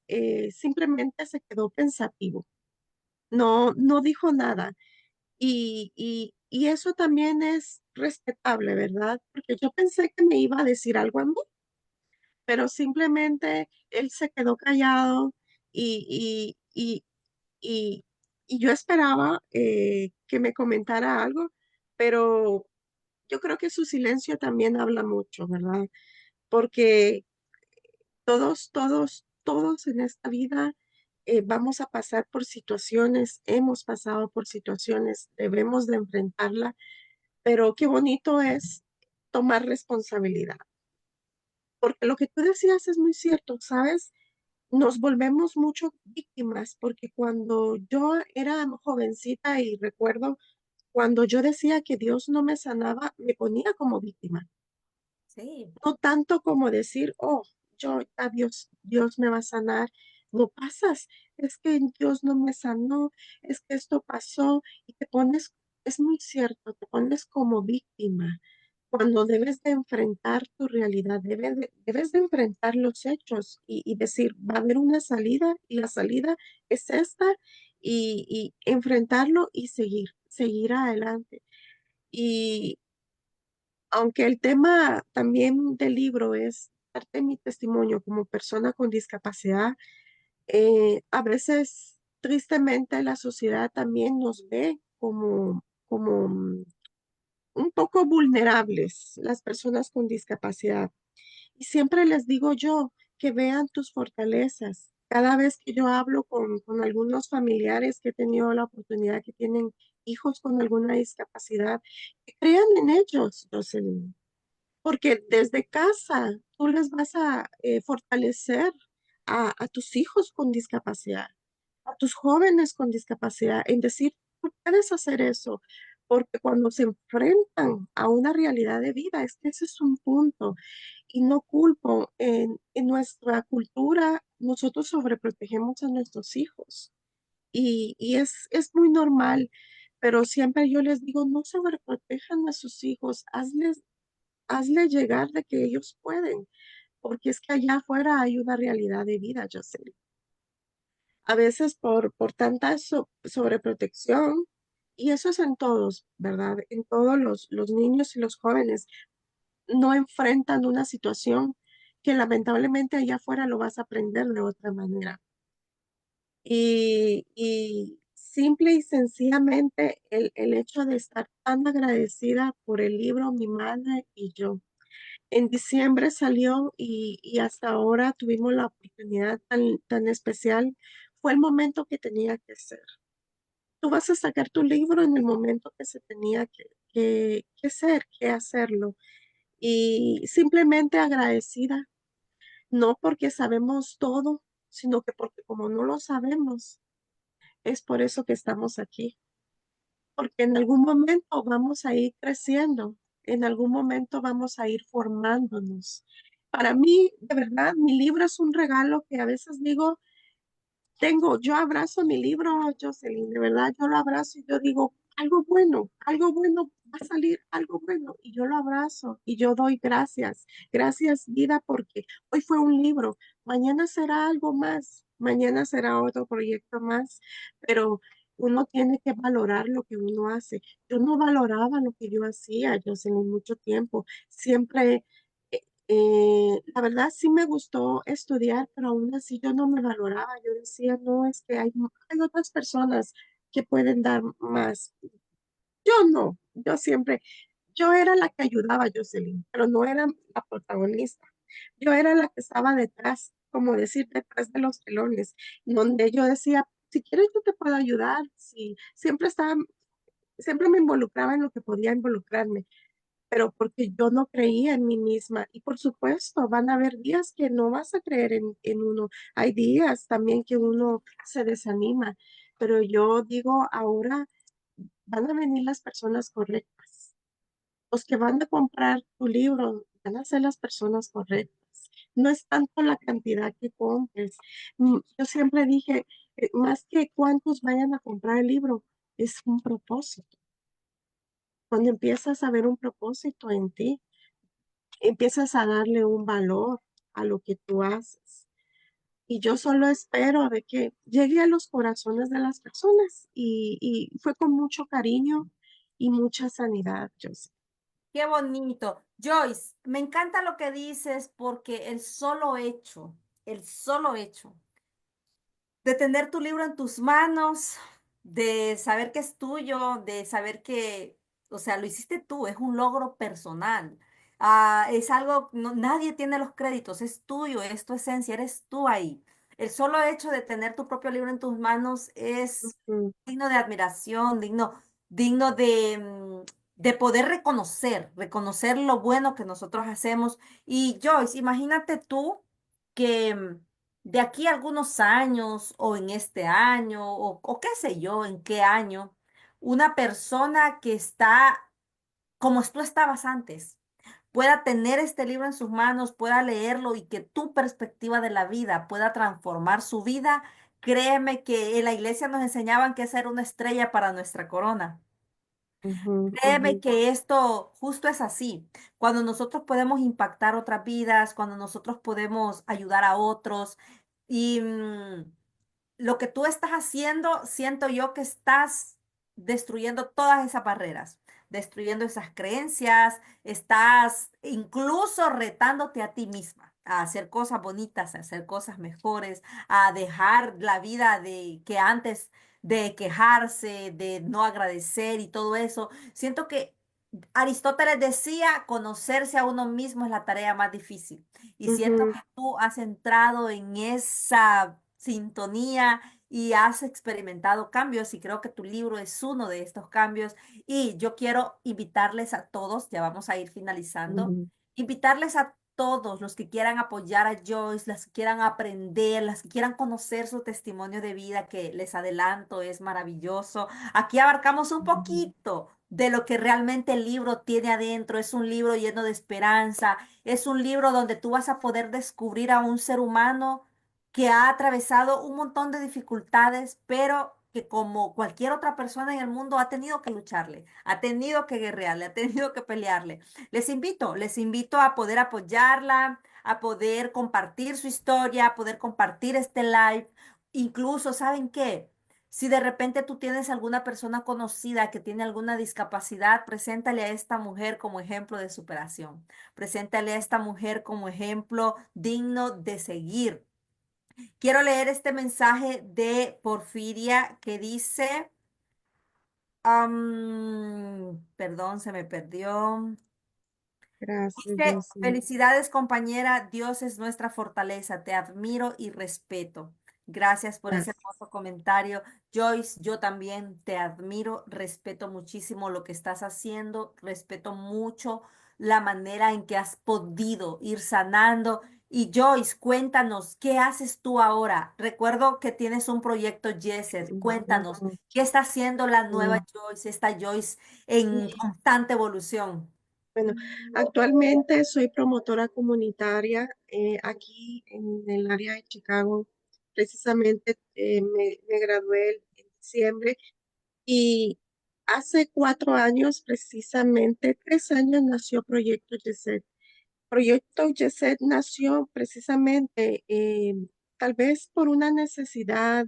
simplemente se quedó pensativo, no dijo nada. Y eso también es respetable, ¿verdad? Porque yo pensé que me iba a decir algo a mí, pero simplemente él se quedó callado y, y, y, y yo esperaba que me comentara algo, pero yo creo que su silencio también habla mucho, ¿verdad? Porque todos en esta vida vamos a pasar por situaciones, hemos pasado por situaciones, debemos de enfrentarla, pero qué bonito es tomar responsabilidad. Porque lo que tú decías es muy cierto, ¿sabes? Nos volvemos mucho víctimas, porque cuando yo era jovencita y recuerdo cuando yo decía que Dios no me sanaba, me ponía como víctima. Sí. No tanto como decir, oh, Dios me va a sanar. No pasas, es que Dios no me sanó, es que esto pasó y te pones, es muy cierto, te pones como víctima. cuando debes de enfrentar tu realidad, debes de enfrentar los hechos y decir, va a haber una salida y la salida es esta y enfrentarlo y seguir adelante. Y aunque el tema también del libro es parte de mi testimonio como persona con discapacidad, a veces tristemente la sociedad también nos ve como un poco vulnerables las personas con discapacidad. Y siempre les digo yo que vean tus fortalezas. Cada vez que yo hablo con algunos familiares que he tenido la oportunidad, que tienen hijos con alguna discapacidad, que crean en ellos, Jocelyn, porque desde casa tú les vas a fortalecer a tus hijos con discapacidad, a tus jóvenes con discapacidad, en decir, tú puedes hacer eso, porque cuando se enfrentan a una realidad de vida, es que ese es un punto. Y no culpo, en nuestra cultura, nosotros sobreprotegemos a nuestros hijos y es muy normal, pero siempre yo les digo, no sobreprotejan a sus hijos, hazle llegar de que ellos pueden, porque es que allá afuera hay una realidad de vida, yo sé. A veces por tanta sobreprotección, y eso es en todos, ¿verdad? En todos los niños y los jóvenes no enfrentan una situación que lamentablemente allá afuera lo vas a aprender de otra manera. Y simple y sencillamente el hecho de estar tan agradecida por el libro Mi Madre y Yo. En diciembre salió y hasta ahora tuvimos la oportunidad tan especial. Fue el momento que tenía que ser. Tú vas a sacar tu libro en el momento que se tenía que ser, que hacerlo. Y simplemente agradecida, no porque sabemos todo, sino que porque como no lo sabemos, es por eso que estamos aquí. Porque en algún momento vamos a ir creciendo, en algún momento vamos a ir formándonos. Para mí, de verdad, mi libro es un regalo que a veces digo, yo abrazo mi libro, Jocelyn, de verdad, yo lo abrazo y yo digo, algo bueno va a salir, algo bueno, y yo lo abrazo y yo doy gracias, gracias vida, porque hoy fue un libro, mañana será algo más, mañana será otro proyecto más, pero uno tiene que valorar lo que uno hace. Yo no valoraba lo que yo hacía, Jocelyn, mucho tiempo, siempre la verdad sí me gustó estudiar, pero aún así yo no me valoraba. Yo decía, no, es que hay otras personas que pueden dar más. Yo no, yo era la que ayudaba a Jocelyn, pero no era la protagonista. Yo era la que estaba detrás, como decir, detrás de los telones, donde yo decía, si quieres yo te puedo ayudar. Sí, siempre me involucraba en lo que podía involucrarme, pero porque yo no creía en mí misma. Y por supuesto, van a haber días que no vas a creer en uno. Hay días también que uno se desanima, pero yo digo, ahora van a venir las personas correctas. Los que van a comprar tu libro van a ser las personas correctas. No es tanto la cantidad que compres. Yo siempre dije, más que cuántos vayan a comprar el libro, es un propósito. Cuando empiezas a ver un propósito en ti, empiezas a darle un valor a lo que tú haces. Y yo solo espero de que llegue a los corazones de las personas y fue con mucho cariño y mucha sanidad, yo sé. Qué bonito. Joyce, me encanta lo que dices porque el solo hecho de tener tu libro en tus manos, de saber que es tuyo, de saber que, o sea, lo hiciste tú, es un logro personal. Es algo, nadie tiene los créditos, es tuyo, es tu esencia, eres tú ahí. El solo hecho de tener tu propio libro en tus manos es Mm, digno de admiración, digno de poder reconocer lo bueno que nosotros hacemos. Y Joyce, imagínate tú que de aquí a algunos años o en este año o qué sé yo, en qué año, una persona que está como tú estabas antes, pueda tener este libro en sus manos, pueda leerlo y que tu perspectiva de la vida pueda transformar su vida, créeme que en la iglesia nos enseñaban que esa era una estrella para nuestra corona. ujú, ujú, Créeme que esto justo es así. Cuando nosotros podemos impactar otras vidas, cuando nosotros podemos ayudar a otros y lo que tú estás haciendo, siento yo que estás destruyendo todas esas barreras, destruyendo esas creencias, estás incluso retándote a ti misma a hacer cosas bonitas, a hacer cosas mejores, a dejar la vida de que antes de quejarse, de no agradecer y todo eso. Siento que Aristóteles decía, conocerse a uno mismo es la tarea más difícil. Y siento ujú, que tú has entrado en esa sintonía y has experimentado cambios y creo que tu libro es uno de estos cambios. Y yo quiero invitarles a todos, ya vamos a ir finalizando, ujú, invitarles a todos los que quieran apoyar a Joyce, las que quieran aprender, las que quieran conocer su testimonio de vida, que les adelanto, es maravilloso. Aquí abarcamos un ujú, poquito de lo que realmente el libro tiene adentro. Es un libro lleno de esperanza, es un libro donde tú vas a poder descubrir a un ser humano que ha atravesado un montón de dificultades, pero que como cualquier otra persona en el mundo ha tenido que lucharle, ha tenido que guerrearle, ha tenido que pelearle. Les invito a poder apoyarla, a poder compartir su historia, a poder compartir este live. Incluso, ¿saben qué? Si de repente tú tienes alguna persona conocida que tiene alguna discapacidad, preséntale a esta mujer como ejemplo de superación. Preséntale a esta mujer como ejemplo digno de seguir. Quiero leer este mensaje de Porfiria que dice, perdón, se me perdió. gracias, Dice, Jocelyn. felicidades compañera, Dios es nuestra fortaleza, te admiro y respeto. Gracias por ese Gracias. hermoso comentario. Joyce, yo también te admiro, respeto muchísimo lo que estás haciendo, respeto mucho la manera en que has podido ir sanando. Y Joyce, cuéntanos, ¿qué haces tú ahora? Recuerdo que tienes un proyecto Yeser, cuéntanos, Ujú, ¿qué está haciendo la nueva ujú. Joyce, esta Joyce en Sí, constante evolución? bueno, actualmente soy promotora comunitaria aquí en el área de Chicago. Precisamente me gradué en diciembre y hace 4 años, precisamente 3 años, nació Proyecto YESET. Proyecto YESET nació precisamente tal vez por una necesidad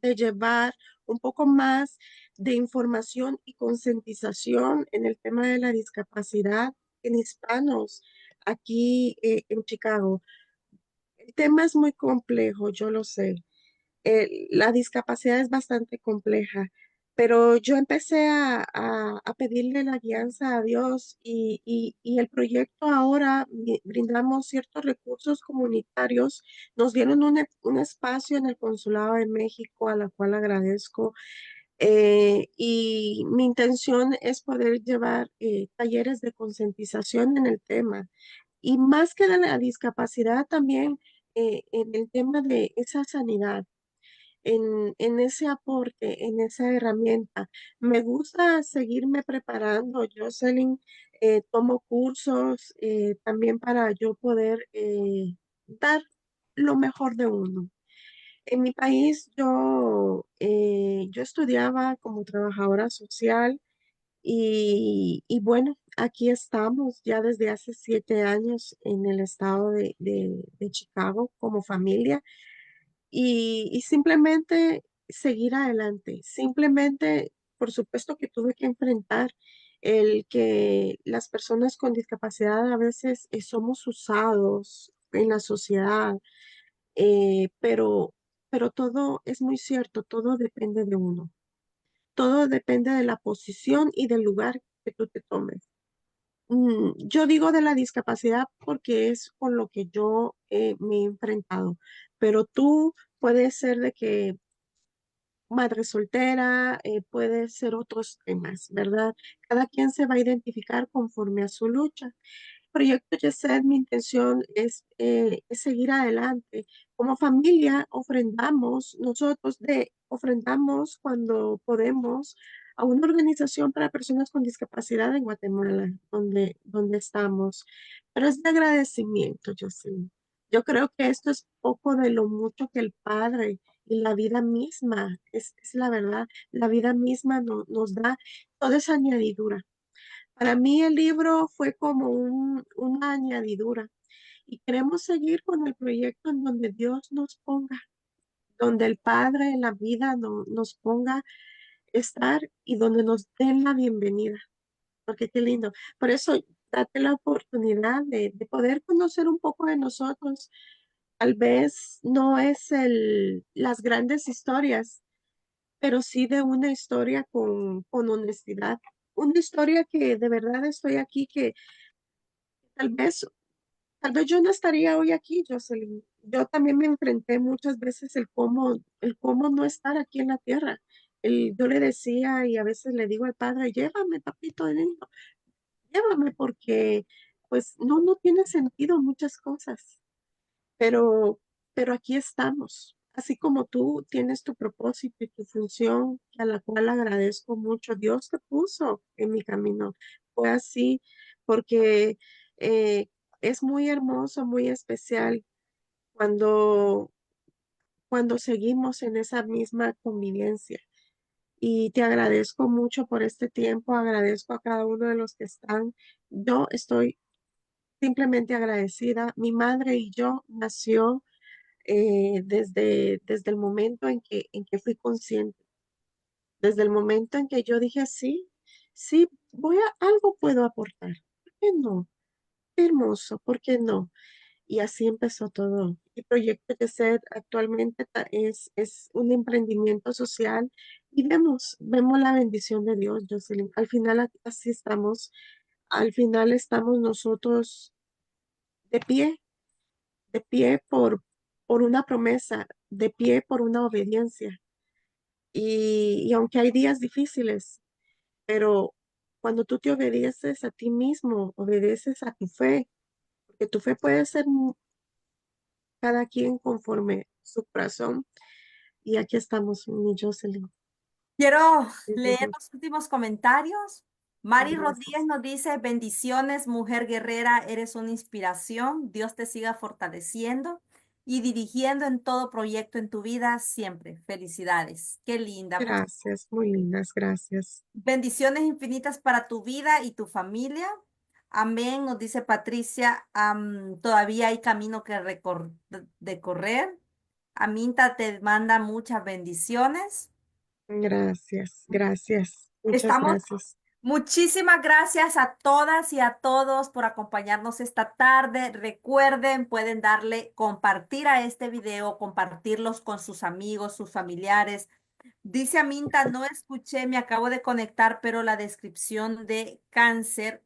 de llevar un poco más de información y concientización en el tema de la discapacidad en hispanos aquí en Chicago. El tema es muy complejo, yo lo sé. La discapacidad es bastante compleja, pero yo empecé a pedirle la guianza a Dios y el proyecto ahora brindamos ciertos recursos comunitarios. Nos dieron un espacio en el Consulado de México, a la cual agradezco. Y mi intención es poder llevar talleres de concientización en el tema. Y más que de la discapacidad, también en el tema de esa sanidad en ese aporte, en esa herramienta. Me gusta seguirme preparando. Jocelyn, tomo cursos también para yo poder dar lo mejor de uno. En mi país yo estudiaba como trabajadora social y bueno, aquí estamos ya desde hace 7 años en el estado de Chicago como familia y simplemente seguir adelante. Simplemente, por supuesto que tuve que enfrentar el que las personas con discapacidad a veces somos usados en la sociedad, pero todo es muy cierto, todo depende de uno. Todo depende de la posición y del lugar que tú te tomes. Yo digo de la discapacidad porque es con lo que yo me he enfrentado, pero tú puedes ser de que madre soltera, puede ser otros temas, ¿verdad? Cada quien se va a identificar conforme a su lucha. Proyecto Yeset, mi intención es seguir adelante. Como familia, ofrendamos cuando podemos a una organización para personas con discapacidad en Guatemala, donde estamos. Pero es de agradecimiento, Jocelyn. Yo creo que esto es poco de lo mucho que el Padre y la vida misma, es la verdad, la vida misma nos da toda esa añadidura. Para mí el libro fue como una añadidura y queremos seguir con el proyecto en donde Dios nos ponga, donde el Padre en la vida nos ponga estar y donde nos den la bienvenida, porque qué lindo. Por eso, date la oportunidad de poder conocer un poco de nosotros. Tal vez no es las grandes historias, pero sí de una historia con honestidad. Una historia que de verdad estoy aquí, que tal vez, tal vez yo no estaría hoy aquí, Jocelyn. Yo también me enfrenté muchas veces el cómo no estar aquí en la tierra. Yo le decía y a veces le digo al padre, llévame, papito lindo, llévame porque pues no tiene sentido muchas cosas, pero, pero aquí estamos. Así como tú tienes tu propósito y tu función, a la cual agradezco mucho, Dios te puso en mi camino. Fue así porque eh, es muy hermoso, muy especial cuando, cuando seguimos en esa misma convivencia. Y te agradezco mucho por este tiempo, agradezco a cada uno de los que están. Yo estoy simplemente agradecida. Mi madre y yo nació desde el momento en que fui consciente, desde el momento en que yo dije, sí, sí, algo puedo aportar. ¿Por qué no? Qué hermoso, ¿por qué no? Y así empezó todo. Mi proyecto de SED actualmente es un emprendimiento social y vemos la bendición de Dios, Jocelyn. Al final así estamos, al final estamos nosotros de pie, de pie por una promesa, de pie por una obediencia. Y aunque hay días difíciles, pero cuando tú te obedeces a ti mismo, obedeces a tu fe, porque tu fe puede ser cada quien conforme su corazón. Y aquí estamos, mi Jocelyn. Quiero leer Ujú. los últimos comentarios. Mari Rodríguez Gracias. nos dice, bendiciones, mujer guerrera, eres una inspiración. Dios te siga fortaleciendo y dirigiendo en todo proyecto en tu vida siempre. Felicidades. Qué linda. Muchas Gracias, muy lindas, gracias. bendiciones infinitas para tu vida y tu familia. Amén, nos dice Patricia. Todavía hay camino que de correr. Aminta te manda muchas bendiciones. Gracias, gracias, muchas Estamos gracias. Muchísimas gracias a todas y a todos por acompañarnos esta tarde. Recuerden, pueden darle compartir a este video, compartirlos con sus amigos, sus familiares. Dice Aminta, no escuché, me acabo de conectar, pero la descripción de cáncer,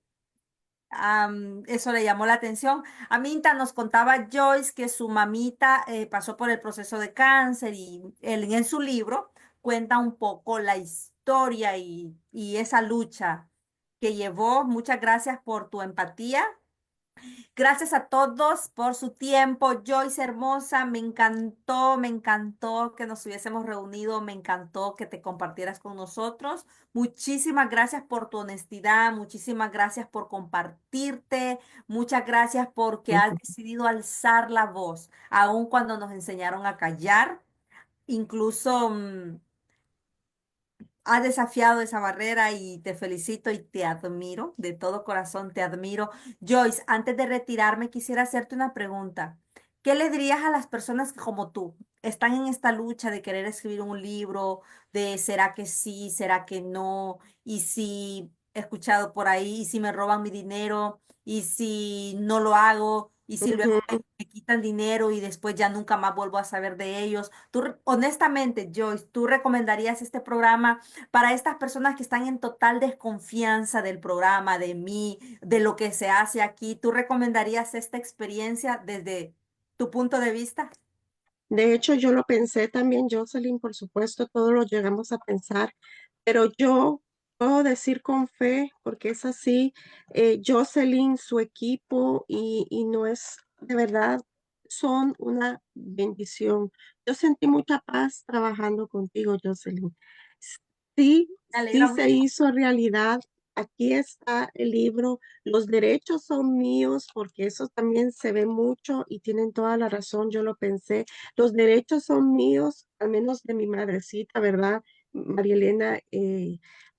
eso le llamó la atención. Aminta nos contaba Joyce que su mamita pasó por el proceso de cáncer y él en su libro cuenta un poco la historia y esa lucha que llevó. Muchas gracias por tu empatía. Gracias a todos por su tiempo. Joyce hermosa, me encantó que nos hubiésemos reunido, me encantó que te compartieras con nosotros. Muchísimas gracias por tu honestidad, muchísimas gracias por compartirte, muchas gracias porque has Ujú. decidido alzar la voz, aun cuando nos enseñaron a callar. Incluso has desafiado esa barrera y te felicito y te admiro, de todo corazón te admiro. Joyce, antes de retirarme, quisiera hacerte una pregunta. ¿Qué le dirías a las personas que como tú están en esta lucha de querer escribir un libro, de será que sí, será que no, y si he escuchado por ahí, y si me roban mi dinero, y si no lo hago, y si luego Ujú. me quitan dinero y después ya nunca más vuelvo a saber de ellos? Honestamente, Joyce, ¿tú recomendarías este programa para estas personas que están en total desconfianza del programa, de mí, de lo que se hace aquí? ¿Tú recomendarías esta experiencia desde tu punto de vista? De hecho, yo lo pensé también, Jocelyn, por supuesto, todos lo llegamos a pensar, pero yo puedo decir con fe, porque es así, Jocelyn, su equipo y no es, de verdad, son una bendición. Yo sentí mucha paz trabajando contigo, Jocelyn. Sí, Me sí alegra se mucho. hizo realidad aquí está el libro, los derechos son míos, porque eso también se ve mucho y tienen toda la razón, yo lo pensé, los derechos son míos, al menos de mi madrecita, ¿verdad? María Elena,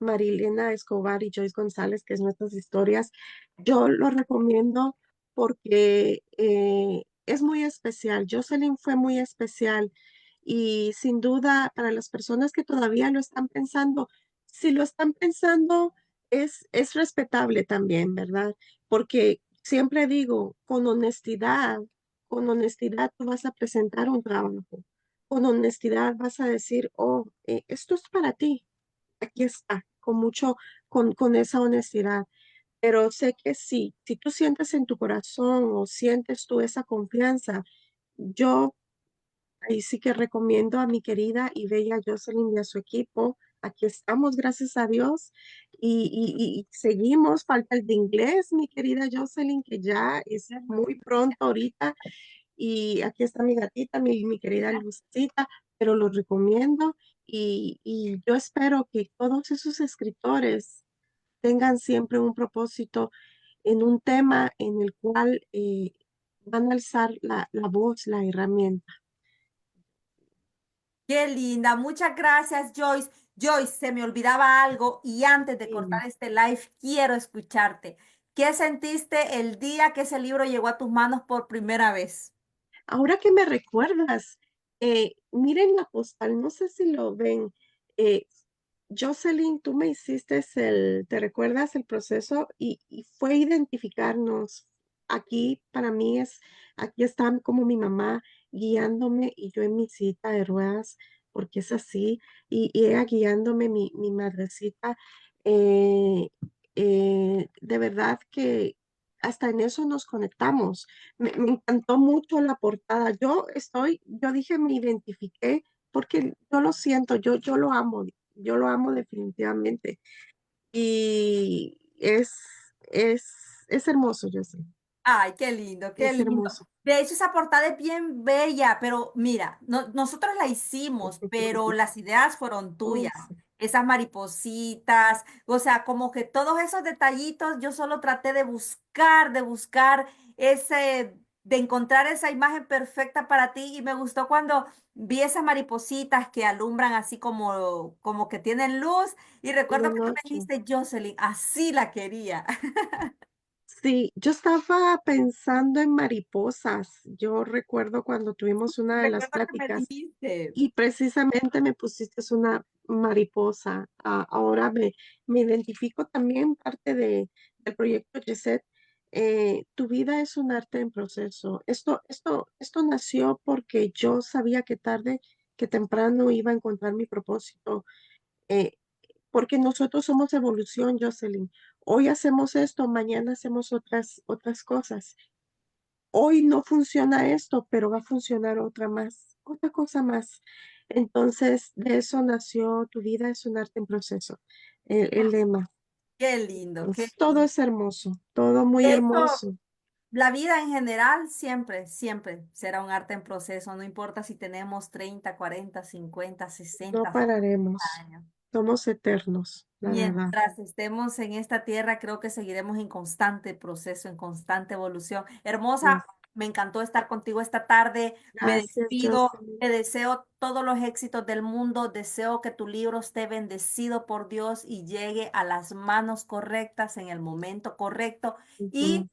María Elena Escobar y Joyce González, que es nuestras historias. Yo lo recomiendo porque es muy especial. Jocelyn fue muy especial y sin duda para las personas que todavía lo están pensando, si lo están pensando, es respetable también, ¿verdad? Porque siempre digo, con honestidad tú vas a presentar un trabajo. Con honestidad vas a decir, oh, esto es para ti, aquí está, con mucho, con esa honestidad. Pero sé que sí, si tú sientes en tu corazón o sientes tú esa confianza, yo ahí sí que recomiendo a mi querida y bella Jocelyn y a su equipo. Aquí estamos, gracias a Dios. Y seguimos. Falta el de inglés, mi querida Jocelyn, que ya es muy pronto ahorita. Y aquí está mi gatita, mi querida Lucita, pero los recomiendo. Y yo espero que todos esos escritores tengan siempre un propósito en un tema en el cual van a alzar la voz, la herramienta. Qué linda, muchas gracias, Joyce. Joyce, se me olvidaba algo y antes de Dime. cortar este live, quiero escucharte. ¿Qué sentiste el día que ese libro llegó a tus manos por primera vez? Ahora que me recuerdas, miren la postal, no sé si lo ven. eh, Jocelyn, tú me hiciste ¿te recuerdas el proceso? Y fue identificarnos. Aquí para mí aquí está como mi mamá guiándome y yo en mi sita de ruedas, porque es así, y ella guiándome, mi madrecita. eh, de verdad que hasta en eso nos conectamos. Me encantó mucho la portada. Yo dije, me identifiqué porque yo lo siento, yo lo amo definitivamente. Y es hermoso, yo sé, Ay, qué lindo, qué es lindo. hermoso. De hecho, esa portada es bien bella, pero mira, nosotros la hicimos, pero las ideas fueron Oh, tuyas. sí. Esas maripositas, o sea, como que todos esos detallitos, yo solo traté de buscar de encontrar esa imagen perfecta para ti y me gustó cuando vi esas maripositas que alumbran así como que tienen luz y En la recuerdo que tú me noche. dijiste, Jocelyn, así la quería. Sí, yo estaba pensando en mariposas. Yo recuerdo cuando tuvimos una de las Recuerdo que me pláticas. dijiste. Y precisamente me pusiste una mariposa. Ahora me identifico también parte del proyecto Reset. Tu vida es un arte en proceso. Esto nació porque yo sabía que tarde, que temprano iba a encontrar mi propósito. eh, Porque nosotros somos evolución, Jocelyn. Hoy hacemos esto, mañana hacemos otras cosas. Hoy no funciona esto, pero va a funcionar otra cosa más. Entonces, de eso nació Tu vida es un arte en proceso, el lema. Qué lindo, qué Todo lindo. es hermoso, todo muy De hecho, hermoso. la vida en general siempre, siempre será un arte en proceso, no importa si tenemos 30, 40, 50, No 60, 70 pararemos, años. somos eternos, la verdad. Mientras estemos en esta tierra, creo que seguiremos en constante proceso, en constante evolución. Yes. Hermosa, me encantó estar contigo esta tarde. Me Gracias, despido, Jocelyn. te deseo todos los éxitos del mundo, deseo que tu libro esté bendecido por Dios y llegue a las manos correctas en el momento correcto. Ujú. Y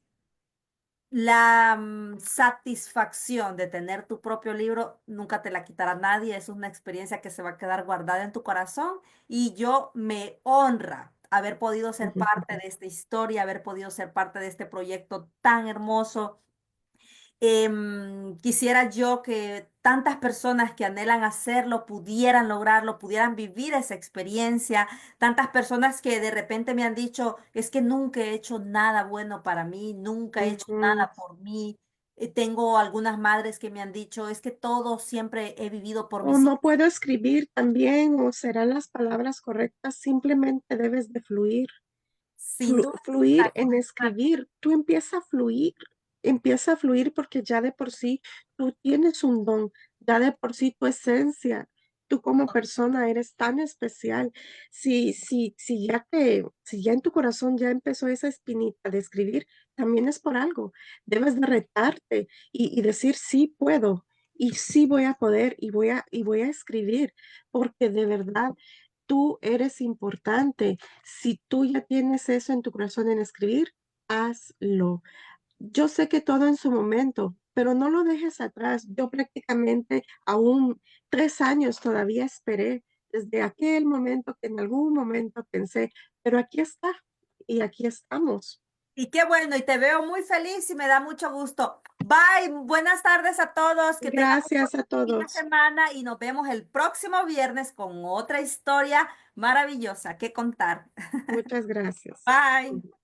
la satisfacción de tener tu propio libro nunca te la quitará nadie, es una experiencia que se va a quedar guardada en tu corazón y yo me honra haber podido ser parte de esta historia, haber podido ser parte de este proyecto tan hermoso. Quisiera yo que tantas personas que anhelan hacerlo pudieran lograrlo, pudieran vivir esa experiencia. Tantas personas que de repente me han dicho, es que nunca he hecho nada bueno para mí, nunca he hecho Ujú. nada por mí. Tengo algunas madres que me han dicho, es que todo siempre he vivido por O mis hijos. no puedo escribir también, o serán las palabras correctas, simplemente debes de fluir. Sin duda, Fluir en escribir, tú empieza a fluir porque ya de por sí tú tienes un don, ya de por sí tu esencia. tú como persona eres tan especial. Si ya en tu corazón ya empezó esa espinita de escribir, también es por algo. Debes de retarte y decir sí puedo y sí voy a poder y voy a escribir, porque de verdad tú eres importante. Si tú ya tienes eso en tu corazón en escribir, hazlo. Yo sé que todo en su momento, pero no lo dejes atrás. Yo prácticamente aún 3 años todavía esperé desde aquel momento que en algún momento pensé, pero aquí está y aquí estamos. Y qué bueno, y te veo muy feliz y me da mucho gusto. Bye, buenas tardes a todos, que tengan un Gracias a bonita todos. semana y nos vemos el próximo viernes con otra historia maravillosa que contar. Muchas gracias. Bye.